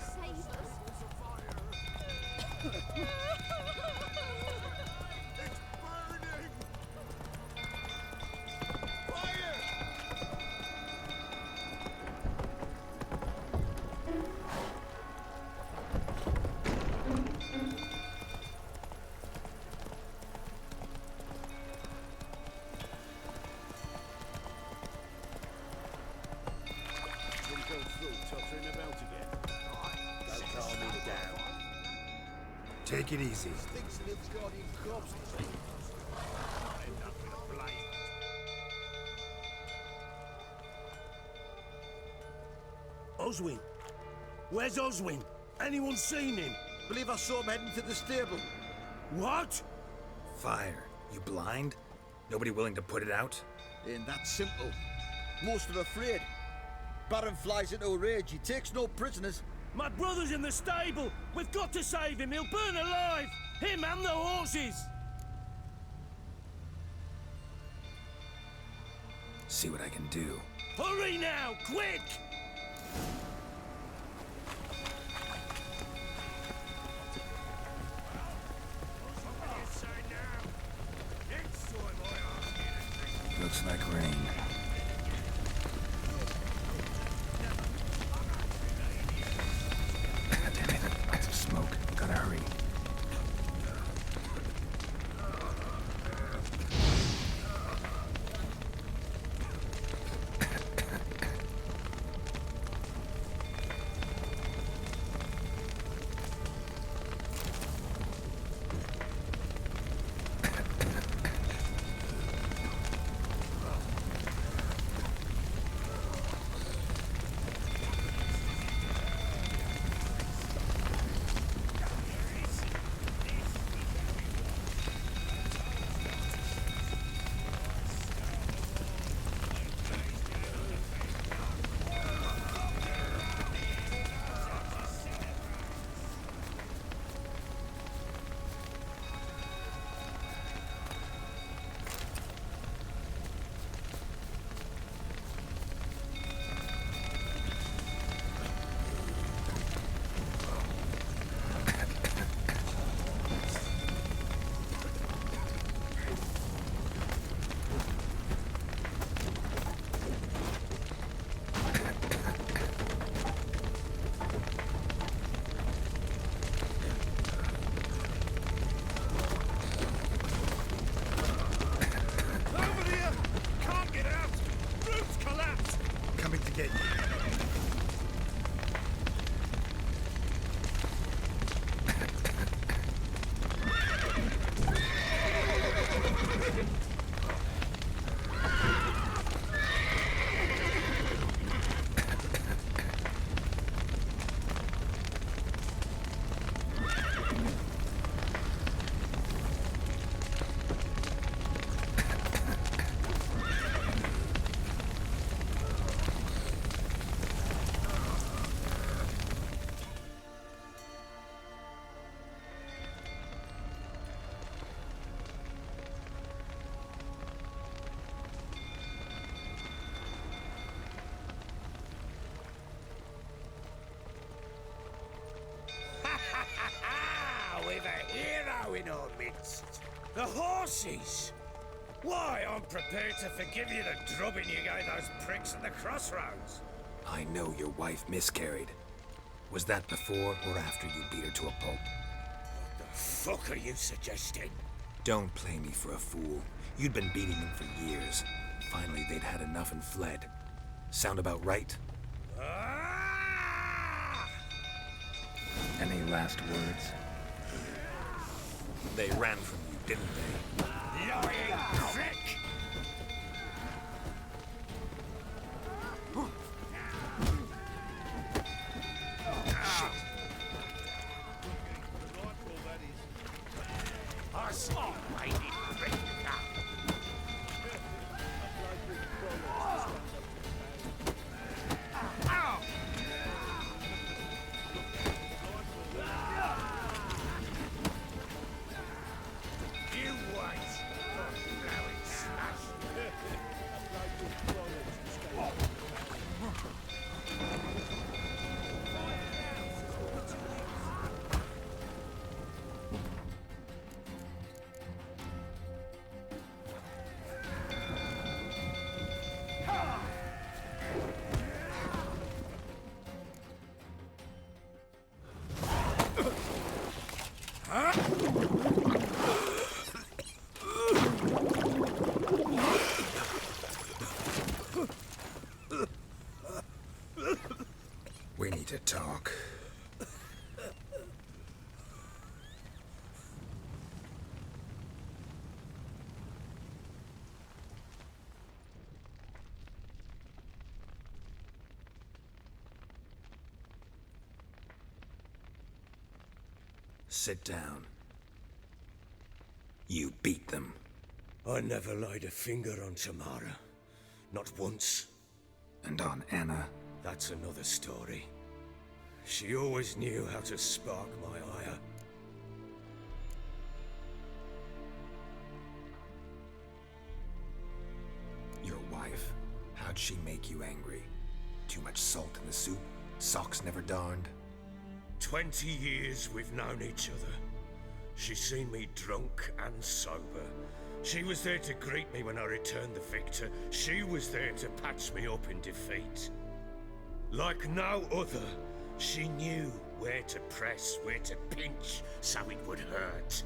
Save us. It's burning! Fire! We'll go through, tottering about again. Don't calm me down. Take it easy. Stinks of little guardian corpses. End up with a blade. Oswin? Where's Oswin? Anyone seen him? Believe I saw him heading to the stable. What? Fire. You blind? Nobody willing to put it out? Ain't that simple. Most are afraid. Baron flies into a rage. He takes no prisoners. My brother's in the stable. We've got to save him. He'll burn alive. Him and the horses. See what I can do. Hurry now, quick! Looks like rain. Damn it, lots of smoke. Gotta hurry. We've a hero in our midst. The horses! Why, I'm prepared to forgive you the drubbing you gave those pricks at the crossroads. I know your wife miscarried. Was that before or after you beat her to a pulp? What the fuck are you suggesting? Don't play me for a fool. You'd been beating them for years. Finally, they'd had enough and fled. Sound about right? Ah! Any last words? They ran from you, didn't they? Lying prick! Oh, I didn't break that. Ow! You wait. Blowing smash. We need to talk. Sit down. You beat them. I never laid a finger on Tamara. Not once. And on Anna? That's another story. She always knew how to spark my ire. Your wife? How'd she make you angry? Too much salt in the soup? Socks never darned? 20 years we've known each other. She's seen me drunk and sober. She was there to greet me when I returned the victor. She was there to patch me up in defeat. Like no other, she knew where to press, where to pinch, so it would hurt.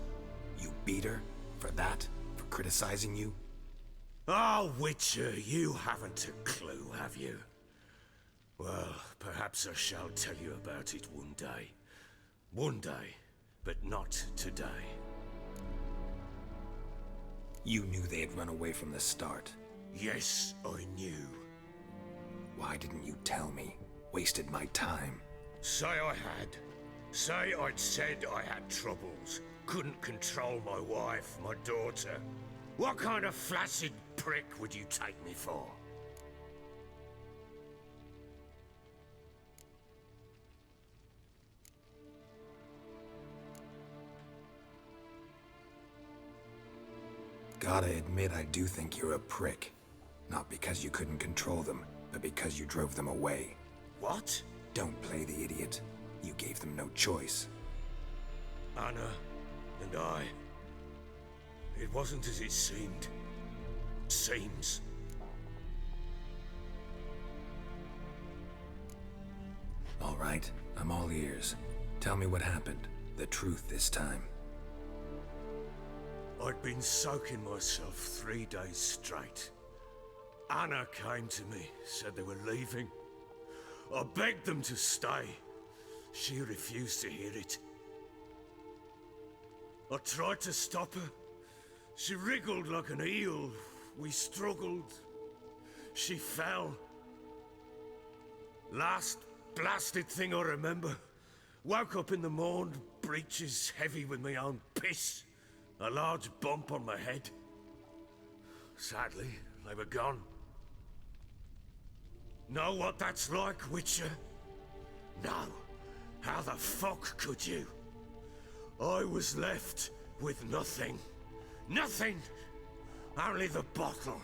You beat her? For that? For criticizing you? Oh, Witcher, you haven't a clue, have you? Well, perhaps I shall tell you about it one day. One day, but not today. You knew they had run away from the start. Yes, I knew. Why didn't you tell me? Wasted my time. Say I had. Say I'd said I had troubles. Couldn't control my wife, my daughter. What kind of flaccid prick would you take me for? Gotta admit, I do think you're a prick. Not because you couldn't control them, but because you drove them away. What? Don't play the idiot. You gave them no choice. Anna and I... It wasn't as it seemed. Seems. All right, I'm all ears. Tell me what happened. The truth this time. I'd been soaking myself 3 days straight. Anna came to me, said they were leaving. I begged them to stay. She refused to hear it. I tried to stop her. She wriggled like an eel. We struggled. She fell. Last blasted thing I remember. Woke up in the morn, breeches heavy with my own piss. A large bump on my head. Sadly, they were gone. Know what that's like, Witcher? No. How the fuck could you? I was left with nothing. Nothing! Only the bottle.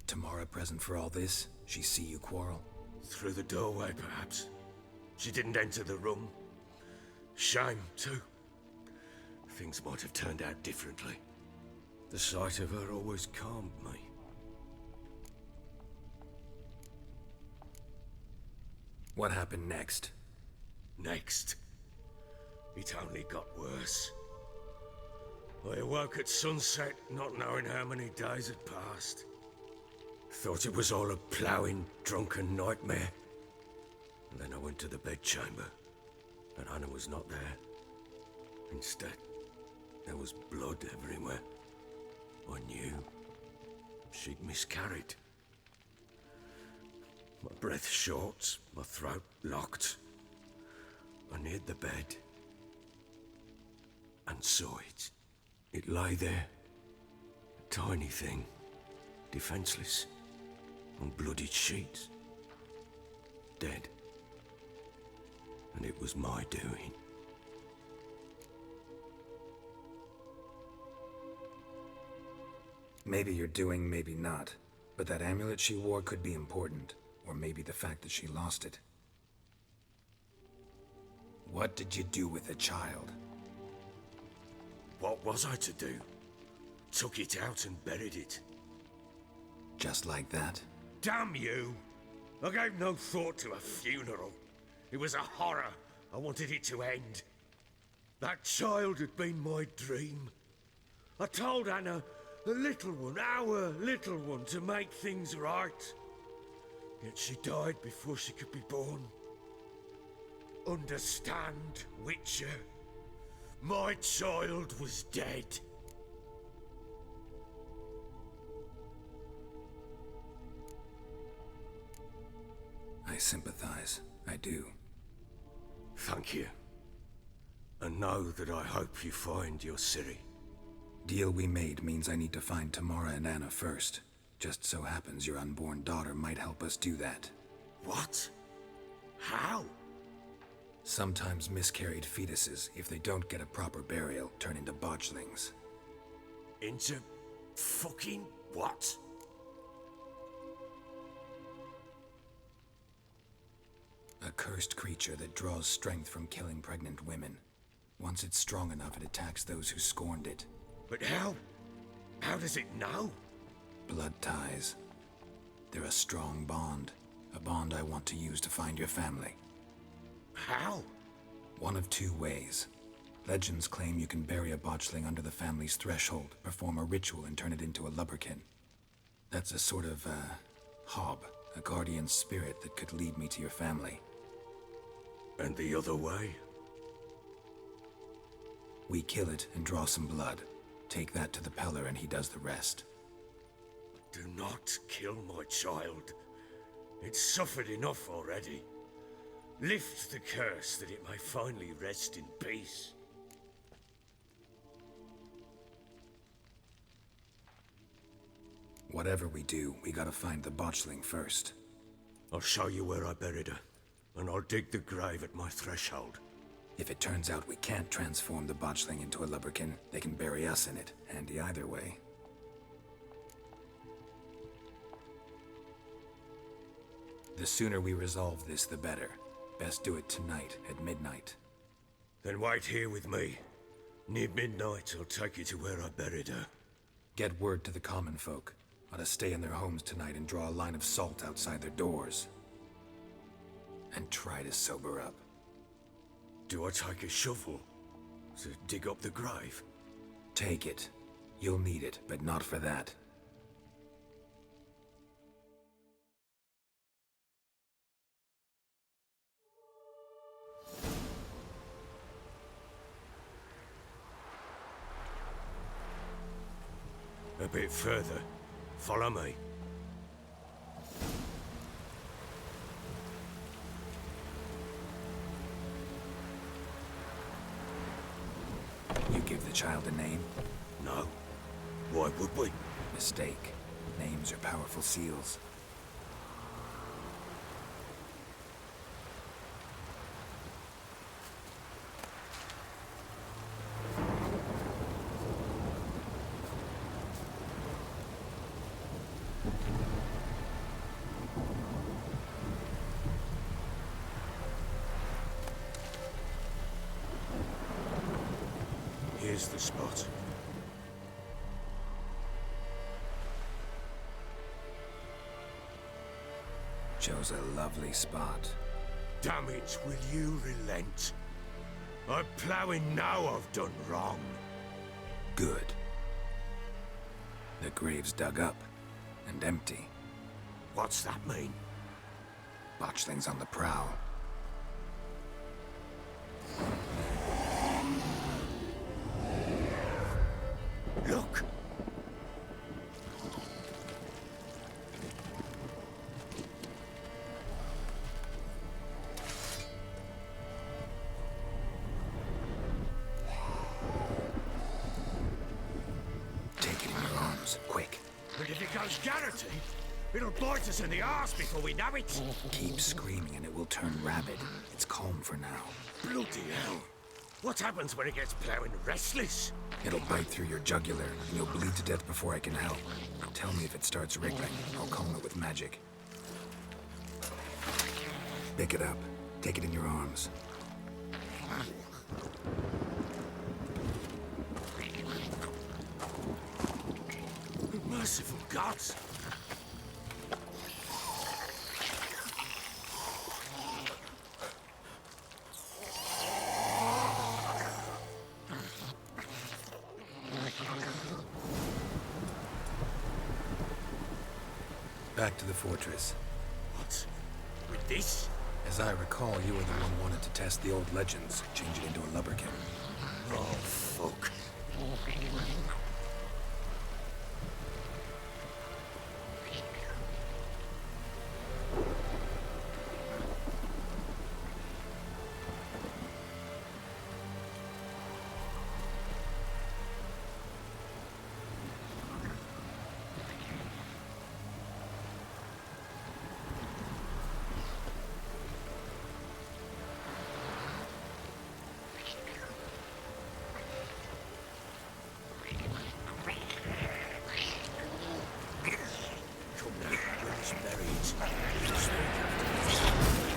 Tamara present for all this? She see you quarrel? Through the doorway, perhaps. She didn't enter the room. Shame, too. Things might have turned out differently. The sight of her always calmed me. What happened next? Next? It only got worse. I awoke at sunset, not knowing how many days had passed. Thought it was all a ploughing, drunken nightmare. And then I went to the bedchamber, and Anna was not there. Instead, there was blood everywhere. I knew. She'd miscarried. My breath short, my throat locked. I neared the bed and saw it. It lay there, a tiny thing, defenseless, on bloodied sheets, dead. And it was my doing. Maybe you're doing, maybe not. But that amulet she wore could be important. Or maybe the fact that she lost it. What did you do with the child? What was I to do? Took it out and buried it. Just like that? Damn you! I gave no thought to a funeral. It was a horror. I wanted it to end. That child had been my dream. I told Anna, the little one, our little one, to make things right. Yet she died before she could be born. Understand, Witcher? My child was dead. I sympathize. I do. Thank you. And know that I hope you find your Ciri. Deal we made means I need to find Tamara and Anna first. Just so happens your unborn daughter might help us do that. What? How? Sometimes miscarried fetuses, if they don't get a proper burial, turn into botchlings. Into fucking what? A cursed creature that draws strength from killing pregnant women. Once it's strong enough, it attacks those who scorned it. But how? How does it know? Blood ties. They're a strong bond. A bond I want to use to find your family. How? One of two ways. Legends claim you can bury a botchling under the family's threshold, perform a ritual, and turn it into a lubberkin. That's a sort of, hob, a guardian spirit that could lead me to your family. And the other way? We kill it and draw some blood. Take that to the PELLAR and he does the rest. Do not kill my child. It's suffered enough already. Lift the curse that it may finally rest in peace. Whatever we do, we gotta find the botchling first. I'll show you where I buried her, and I'll dig the grave at my threshold. If it turns out we can't transform the botchling into a lubberkin, they can bury us in it. Handy either way. The sooner we resolve this, the better. Best do it tonight, at midnight. Then wait here with me. Near midnight, I'll take you to where I buried her. Get word to the common folk. Ought to stay in their homes tonight and draw a line of salt outside their doors. And try to sober up. Do I take a shovel to dig up the grave? Take it. You'll need it, but not for that. A bit further. Follow me. You give the child a name? No. Why would we? Mistake. Names are powerful seals. Here's the spot. Chose a lovely spot. Damn it, will you relent? I'm ploughing now I've done wrong. Good. The grave's dug up and empty. What's that mean? Botchling's on the prowl. Look! wolves. Quick. And if it goes garroting, it'll bite us in the arse before we know it. Keep screaming and it will turn rabid. It's calm for now. Bloody hell. What happens when it gets plowing restless? It'll bite through your jugular, and you'll bleed to death before I can help. Tell me if it starts wriggling. I'll calm it with magic. Pick it up. Take it in your arms. Merciful gods! Back to the fortress. What? With this? As I recall, you were the one wanted to test the old legends, change it into a lubberkin. Oh, fuck.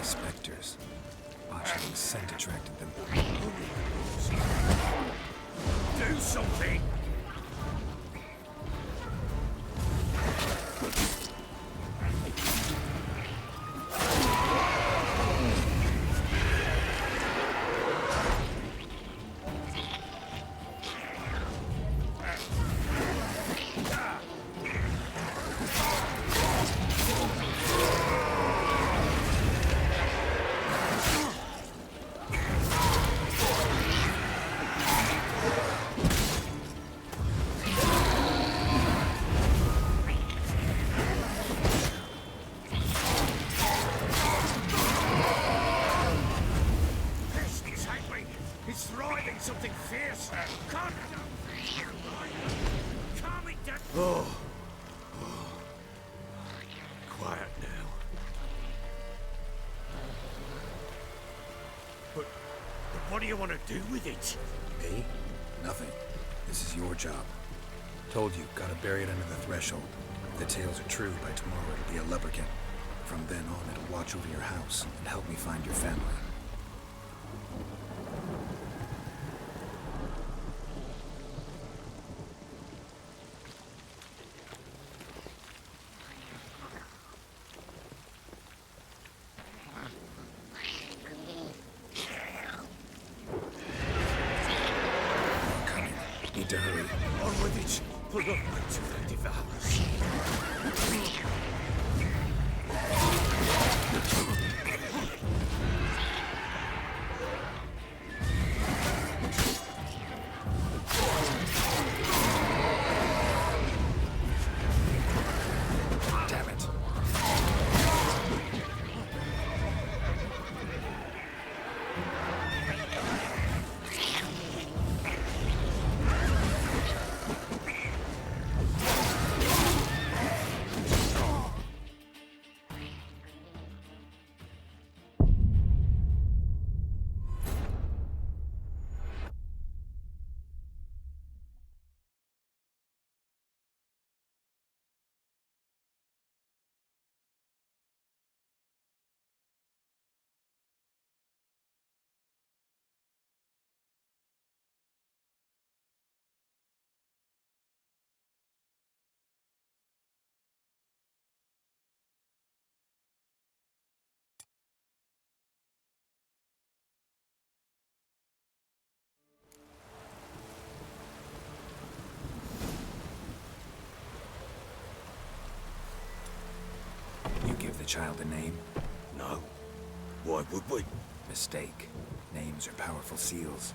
Spectres. Botchling scent attracted them. Do something! It's thriving something fierce. Calm it down. Oh. Quiet now. But what do you want to do with it? Me? Nothing. This is your job. Told you, gotta bury it under the threshold. If the tales are true, by tomorrow it'll be a lubberkin. From then on, it'll watch over your house and help me find your family. Need to hurry. On with it. Pull up until that devours. Damn it. You give the child a name? No. Why would we? Mistake. Names are powerful seals.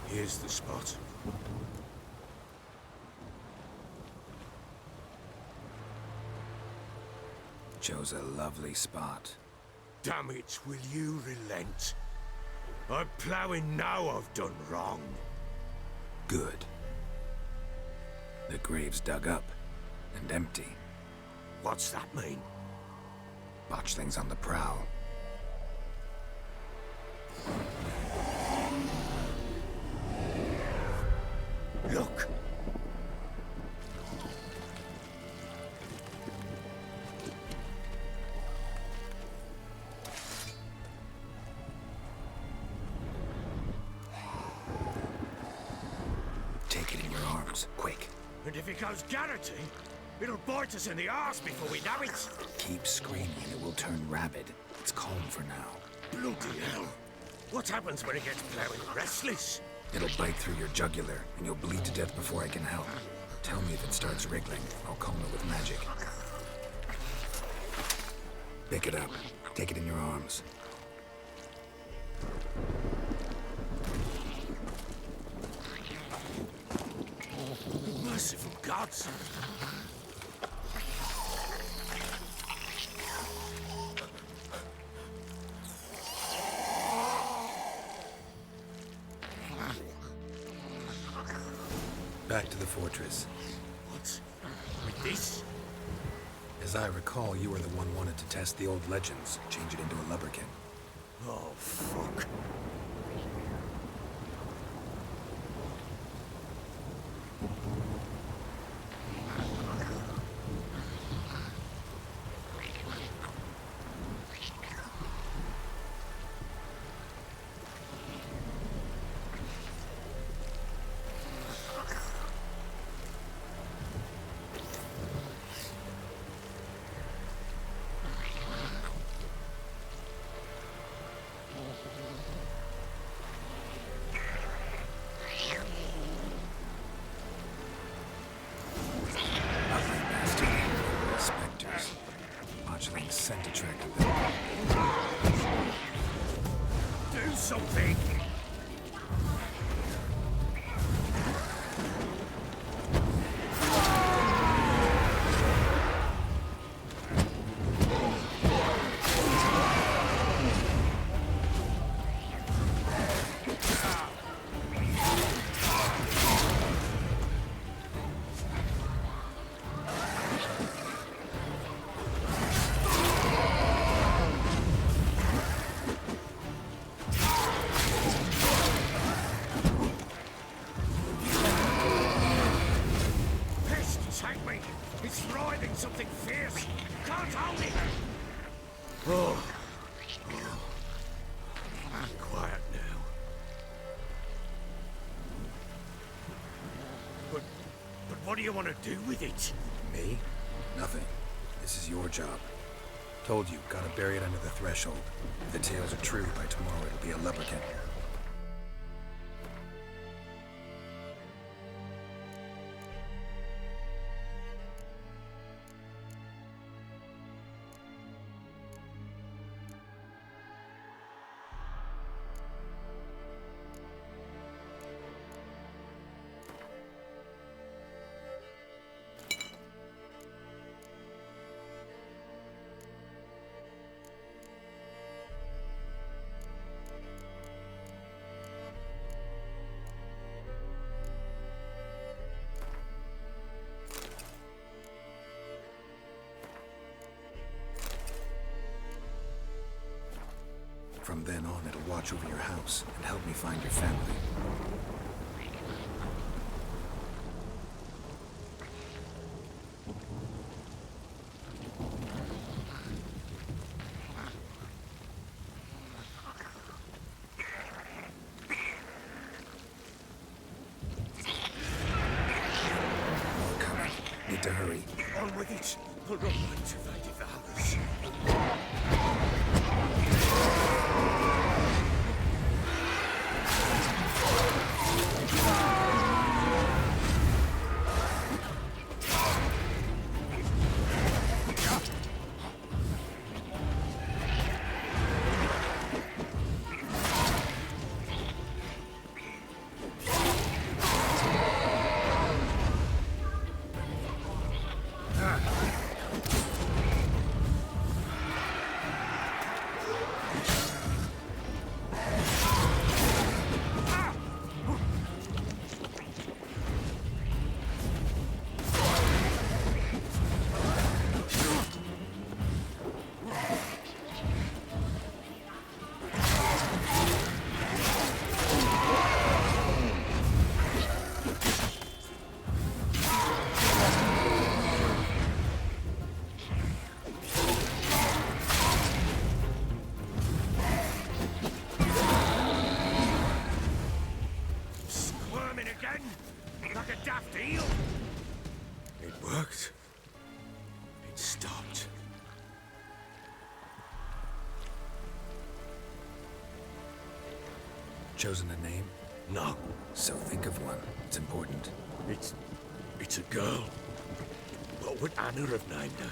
Here's the spot. Chose a lovely spot. Damn it, will you relent? I'm ploughing now I've done wrong. Good. The grave's dug up and empty. What's that mean? Botchling's on the prowl. Look! Take it in your arms, quick. And if it goes garroty, it'll bite us in the arse before we know it. Keep screaming, it will turn rabid. It's calm for now. Bloody hell! What happens when it gets ploughing restless? It'll bite through your jugular, and you'll bleed to death before I can help. Tell me if it starts wriggling. I'll calm it with magic. Pick it up. Take it in your arms. Merciful gods! Back to the fortress. What? With this? As I recall, you were the one wanted to test the old legends, change it into a lubberkin. Oh, fuck. Scent attracted them. Do something! It's writhing something fierce. Can't hold it. Oh. Quiet now. But what do you want to do with it? Me? Nothing. This is your job. Told you, gotta bury it under the threshold. If the tales are true, by tomorrow it'll be a lubberkin. From then on, it'll watch over your house and help me find your family. More coming. Need to hurry. On with it. I'll not activate the others. chosen a name? No, So think of one. It's important. it's a girl. What would Anna have named her?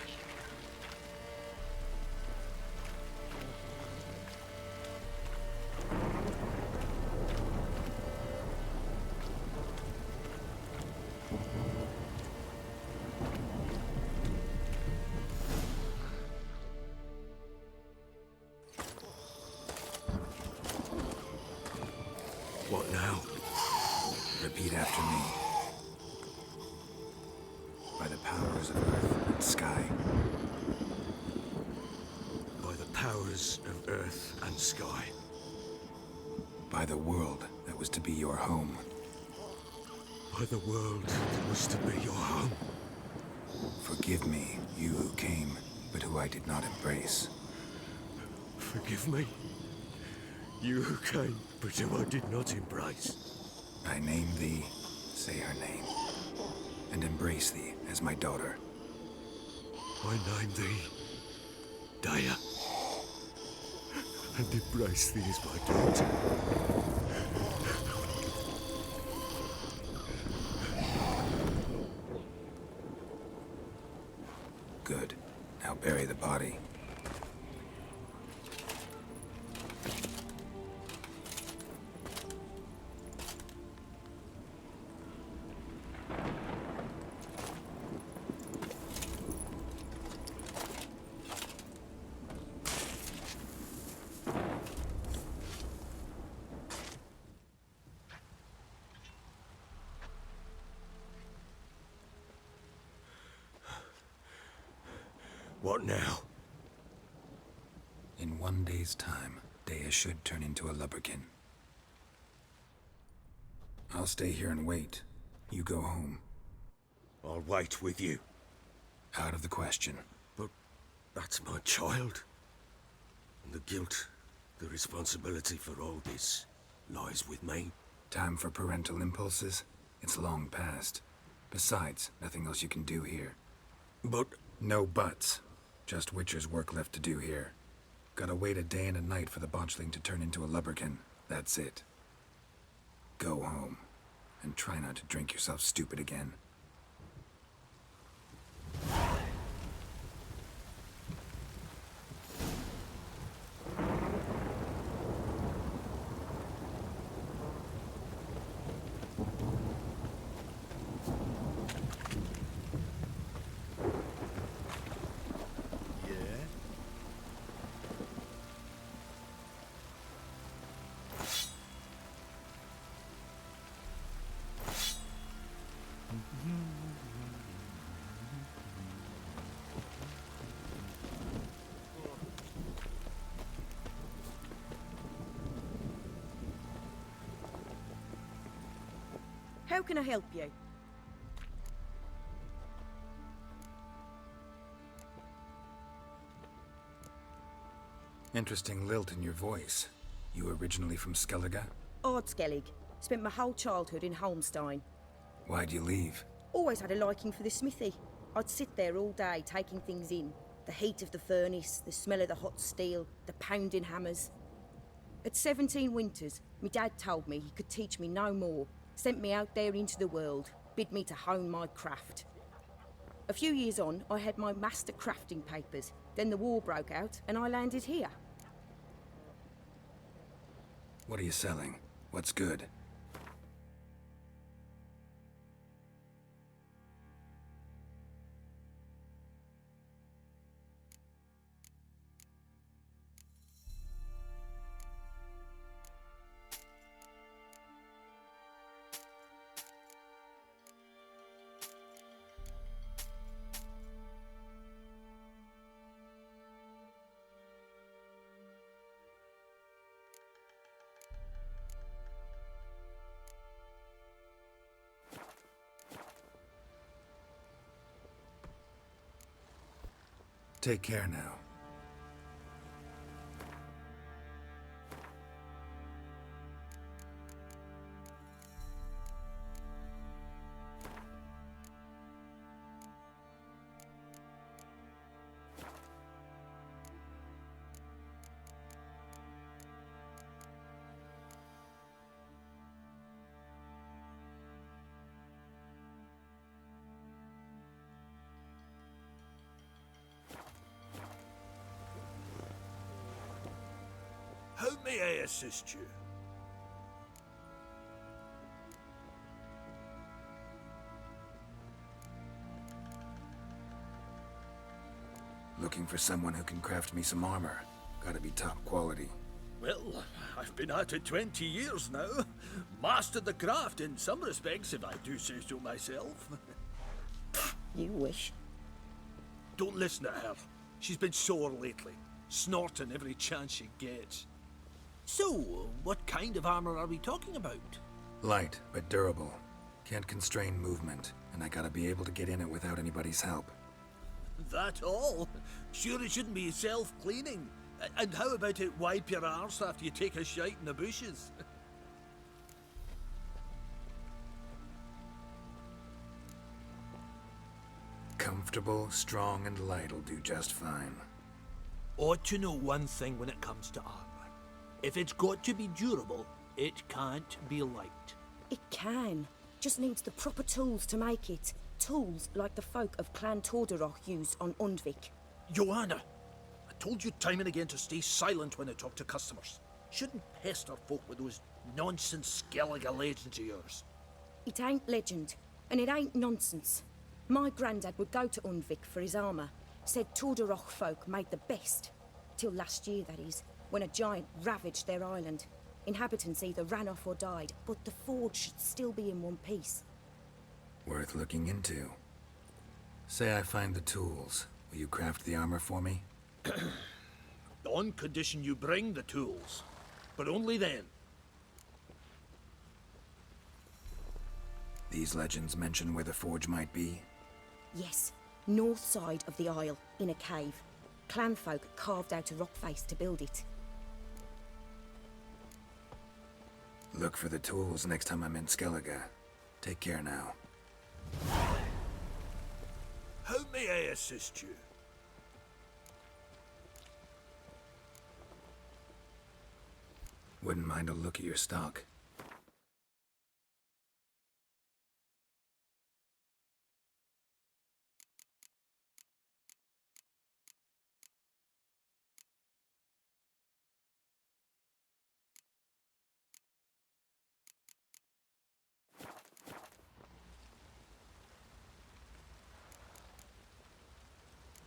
What now? Repeat after me. By the powers of earth and sky. By the powers of earth and sky. By the world that was to be your home. By the world that was to be your home. Forgive me, you who came, but who I did not embrace. Forgive me. You who came, but who I did not embrace. I name thee, say her name, and embrace thee as my daughter. I name thee Daya, and embrace thee as my daughter. Good. Now bury the body. What now? In 1 day's time, Dea should turn into a lubberkin. I'll stay here and wait. You go home. I'll wait with you. Out of the question. But that's my child. And the guilt, the responsibility for all this lies with me. Time for parental impulses? It's long past. Besides, nothing else you can do here. But No buts. Just Witcher's work left to do here. Gotta wait a day and a night for the botchling to turn into a lubberkin. That's it. Go home. And try not to drink yourself stupid again. Yeah? How can I help you? Interesting lilt in your voice. You originally from Skellige? Ardskellig. Spent my whole childhood in Holmstein. Why'd you leave? Always had a liking for the smithy. I'd sit there all day taking things in. The heat of the furnace, the smell of the hot steel, the pounding hammers. At 17 winters, my dad told me he could teach me no more. Sent me out there into the world, bid me to hone my craft. A few years on, I had my master crafting papers. Then the war broke out, and I landed here. What are you selling? What's good? Take care now. may I assist you? Looking for someone who can craft me some armor. Gotta be top quality. Well, I've been at it 20 years now. Mastered the craft in some respects, if I do say so myself. You wish. Don't listen to her. She's been sore lately, snorting every chance she gets. So, what kind of armor are we talking about? Light, but durable. Can't constrain movement, and I gotta be able to get in it without anybody's help. That all? Sure it shouldn't be self-cleaning. And how about it wipe your arse after you take a shite in the bushes? Comfortable, strong, and light'll do just fine. Ought to know one thing when it comes to armor. If it's got to be durable, it can't be light. It can. Just needs the proper tools to make it. Tools like the folk of Clan Tordarroch used on Undvik. Joanna, I told you time and again to stay silent when I talk to customers. Shouldn't pester folk with those nonsense Skellige legends of yours. It ain't legend, and it ain't nonsense. My granddad would go to Undvik for his armour. Said Tordarroch folk made the best. Till last year, that is, when a giant ravaged their island. Inhabitants either ran off or died, but the forge should still be in one piece. Worth looking into. Say I find the tools. Will you craft the armor for me? On condition you bring the tools. But only then. These legends mention where the forge might be? Yes, north side of the isle, in a cave. Clanfolk carved out a rock face to build it. Look for the tools next time I'm in Skellige. Take care now. How may I assist you? Wouldn't mind a look at your stock.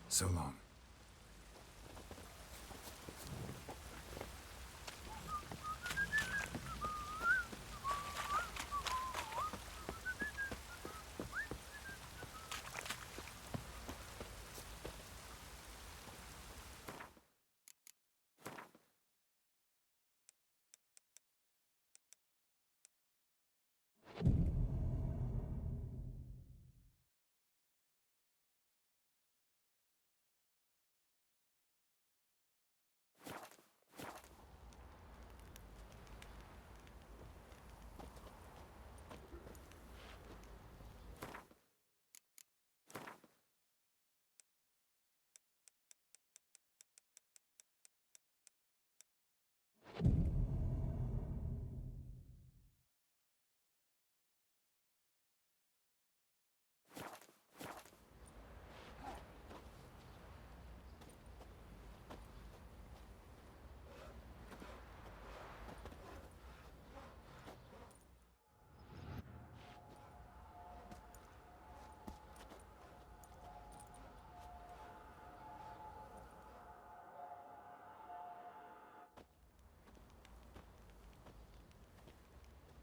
So long.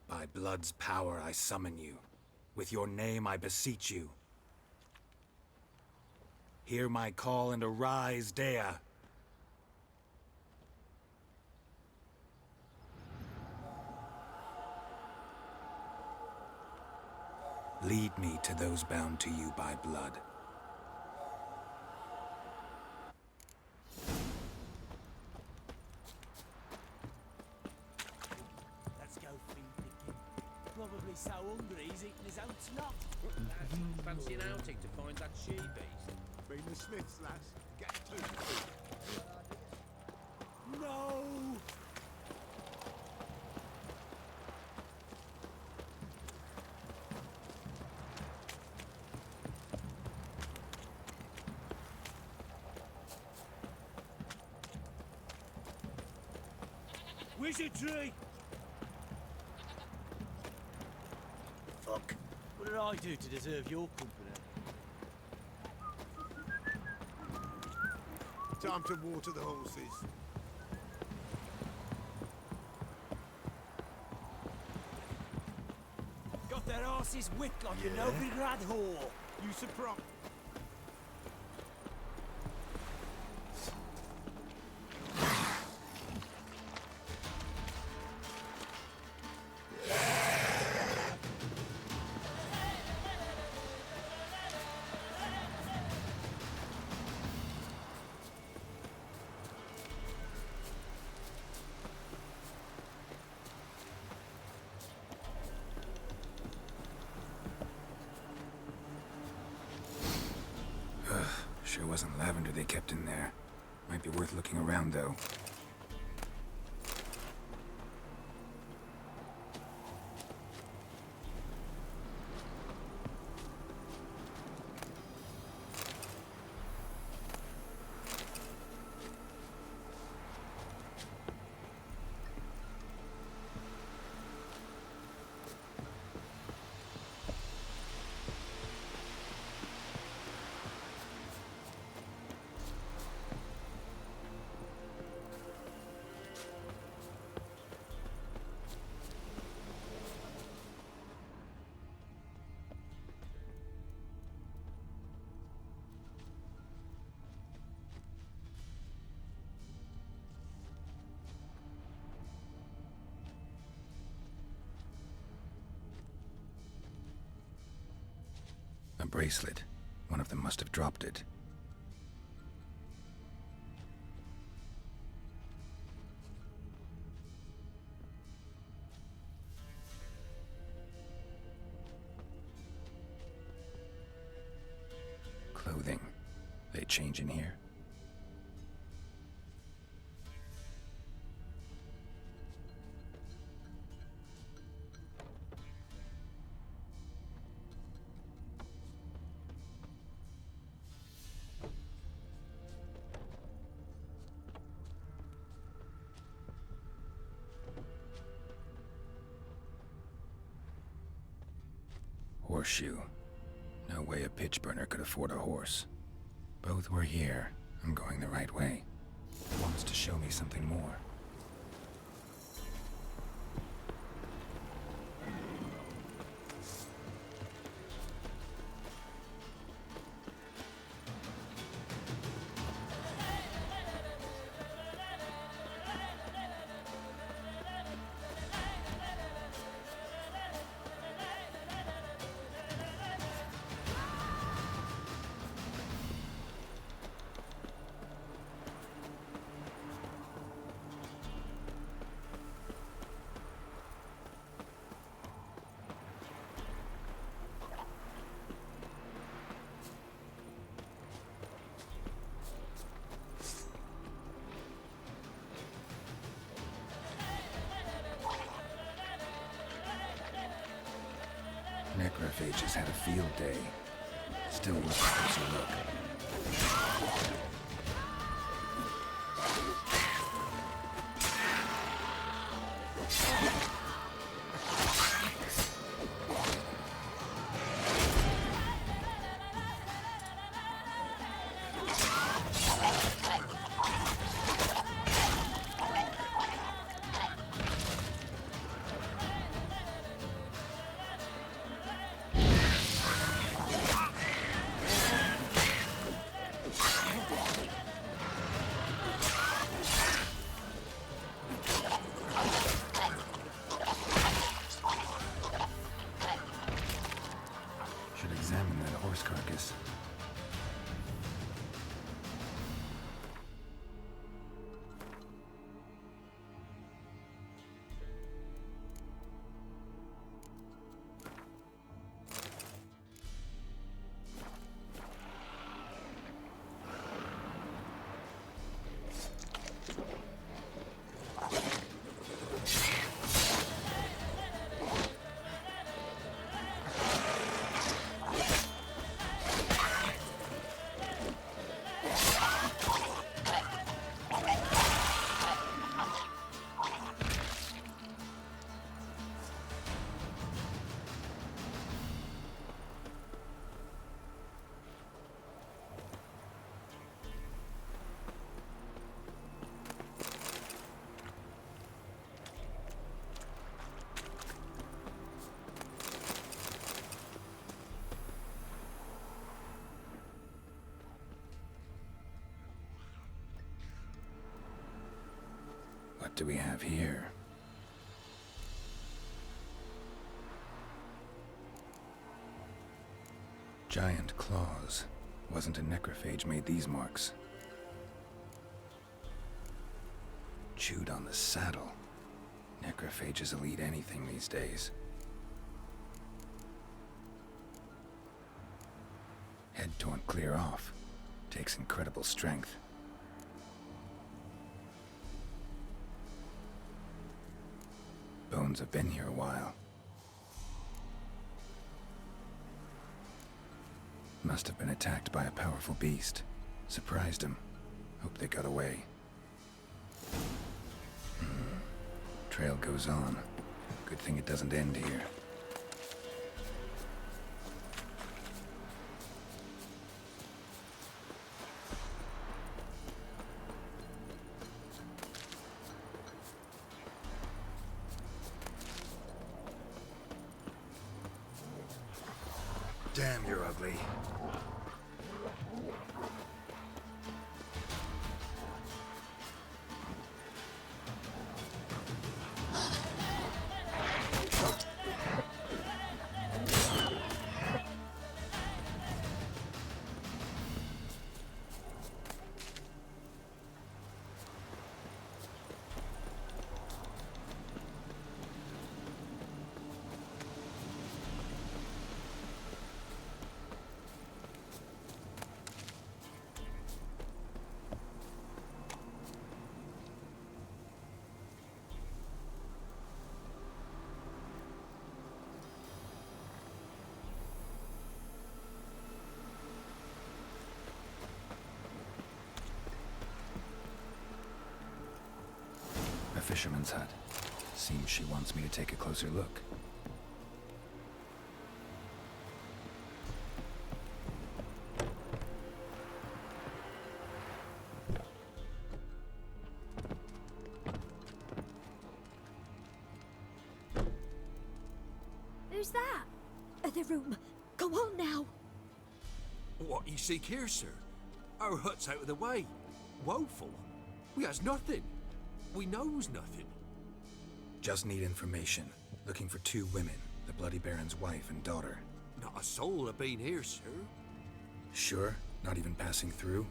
By blood's power I summon you. With your name I beseech you. Hear my call and arise, Dea. Lead me to those bound to you by blood. Probably so hungry he's eating his own snot. Fancy an outing to find that she-beast? Been the Smiths, lads. Get to. No! Wizardry! Fuck. What did I do to deserve your company? Time to water the horses. Got their asses whipped like a Novigrad whore. Use a prop. Sure wasn't lavender they kept in there. Might be worth looking around, though. A bracelet. One of them must have dropped it. Clothing. They change in here? Horseshoe. No way a pitch burner could afford a horse. Both were here. I'm going the right way. It wants to show me something more. Necrophages had a field day. Still worth a closer look. do we have here? Giant claws. Wasn't a necrophage made these marks. Chewed on the saddle. Necrophages will eat anything these days. Head torn clear off. Takes incredible strength. Bones have been here a while. Must have been attacked by a powerful beast. Surprised him. Hope they got away. Trail goes on. Good thing it doesn't end here. Damn, you're ugly. A fisherman's hut. Seems she wants me to take a closer look. Who's that? The room. Go on now. What you seek here, sir? Our hut's out of the way. Woeful. We has nothing. We knows nothing. Just need information. Looking for 2 women. The Bloody Baron's wife and daughter. Not a soul have been here, sir. Sure? Not even passing through?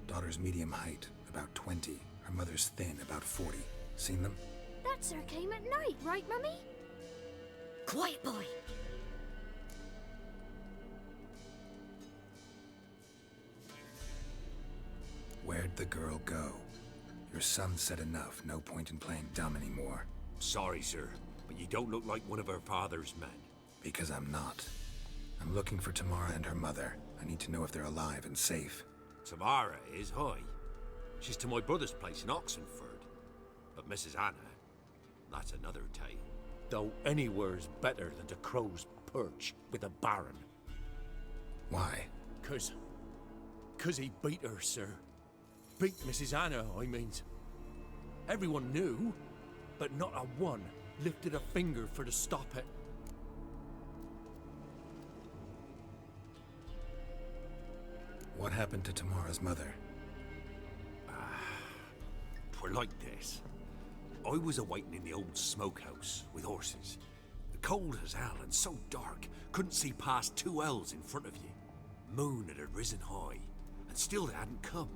Daughter's medium height, about 20. Her mother's thin, about 40. Seen them? That sir came at night, right, Mummy? Quiet, boy. Where'd the girl go? Your son said enough. No point in playing dumb anymore. Sorry, sir, but you don't look like one of her father's men. Because I'm not. I'm looking for Tamara and her mother. I need to know if they're alive and safe. Tamara is, hi. She's to my brother's place in Oxenford. But Mrs. Anna, that's another tale. Though anywhere's better than the Crow's Perch with a Baron. Why? 'Cause he beat her, sir. Beat Mrs. Anna, I mean. Everyone knew, but not a one lifted a finger for to stop it. What happened to Tamara's mother? Twere like this. I was awaiting in the old smokehouse with horses. Cold as hell and so dark, couldn't see past 2 ells in front of you. Moon had risen high, and still they hadn't come.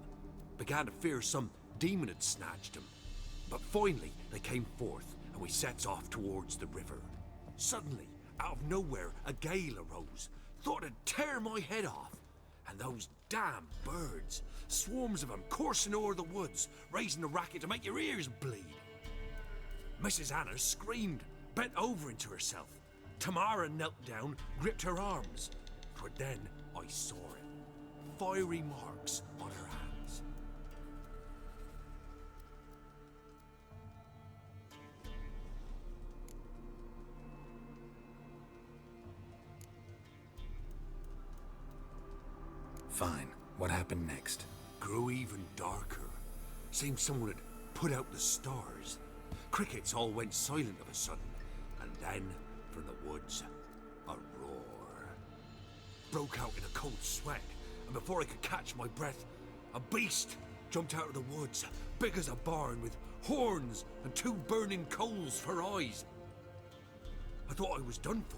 Began to fear some demon had snatched them. But finally, they came forth, and we sets off towards the river. Suddenly, out of nowhere, a gale arose. Thought it'd tear my head off. And those damn birds, swarms of them coursing o'er the woods, raising a racket to make your ears bleed. Mrs. Anna screamed, bent over into herself. Tamara knelt down, gripped her arms. For then I saw it. Fiery marks on her hands. Fine. What happened next? Grew even darker. Seemed someone had put out the stars. Crickets all went silent of a sudden. And then, from the woods, a roar. Broke out in a cold sweat, and before I could catch my breath, a beast, jumped out of the woods, big as a barn, with horns and 2 burning coals for eyes. I thought I was done for.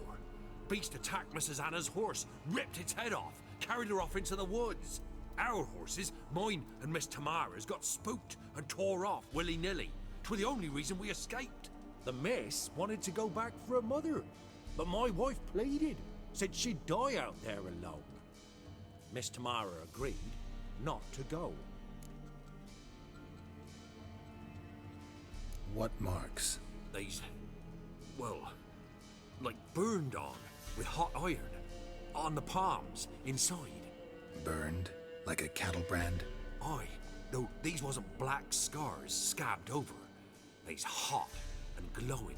Beast attacked Mrs. Anna's horse, ripped its head off, carried her off into the woods. Our horses, mine and Miss Tamara's, got spooked and tore off willy-nilly. 'Twere the only reason we escaped. The miss wanted to go back for her mother, but my wife pleaded, said she'd die out there alone. Miss Tamara agreed not to go. What marks? These, well, like burned on with hot iron. On the palms, inside. Burned? Like a cattle brand? Aye, though these wasn't black scars scabbed over. They's hot and glowing,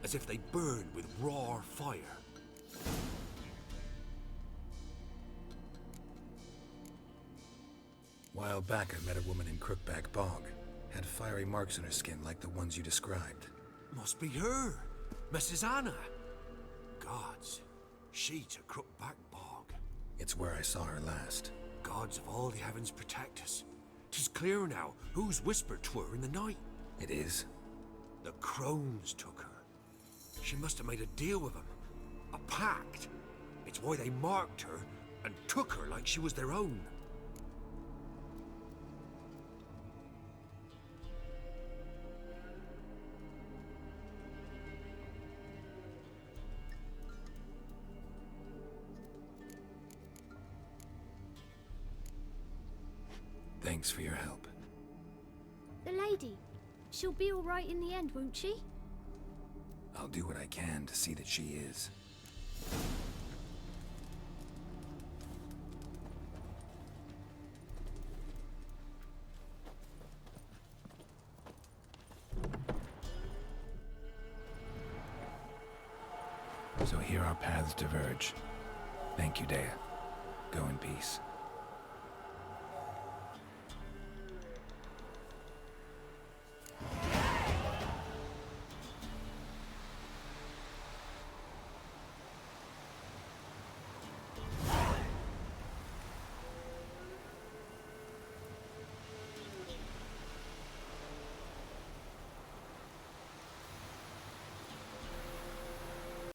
as if they burned with raw fire. While back, I met a woman in Crookback Bog. Had fiery marks on her skin like the ones you described. Must be her, Mrs. Anna. Gods, she to Crookback Bog. It's where I saw her last. Gods of all the heavens protect us. 'Tis clear now who's whispered to her in the night. It is? The crones took her. She must have made a deal with them. A pact. It's why they marked her and took her like she was their own. Thanks for your help. The lady. She'll be all right in the end, won't she? I'll do what I can to see that she is. So here our paths diverge. Thank you, Dea. Go in peace.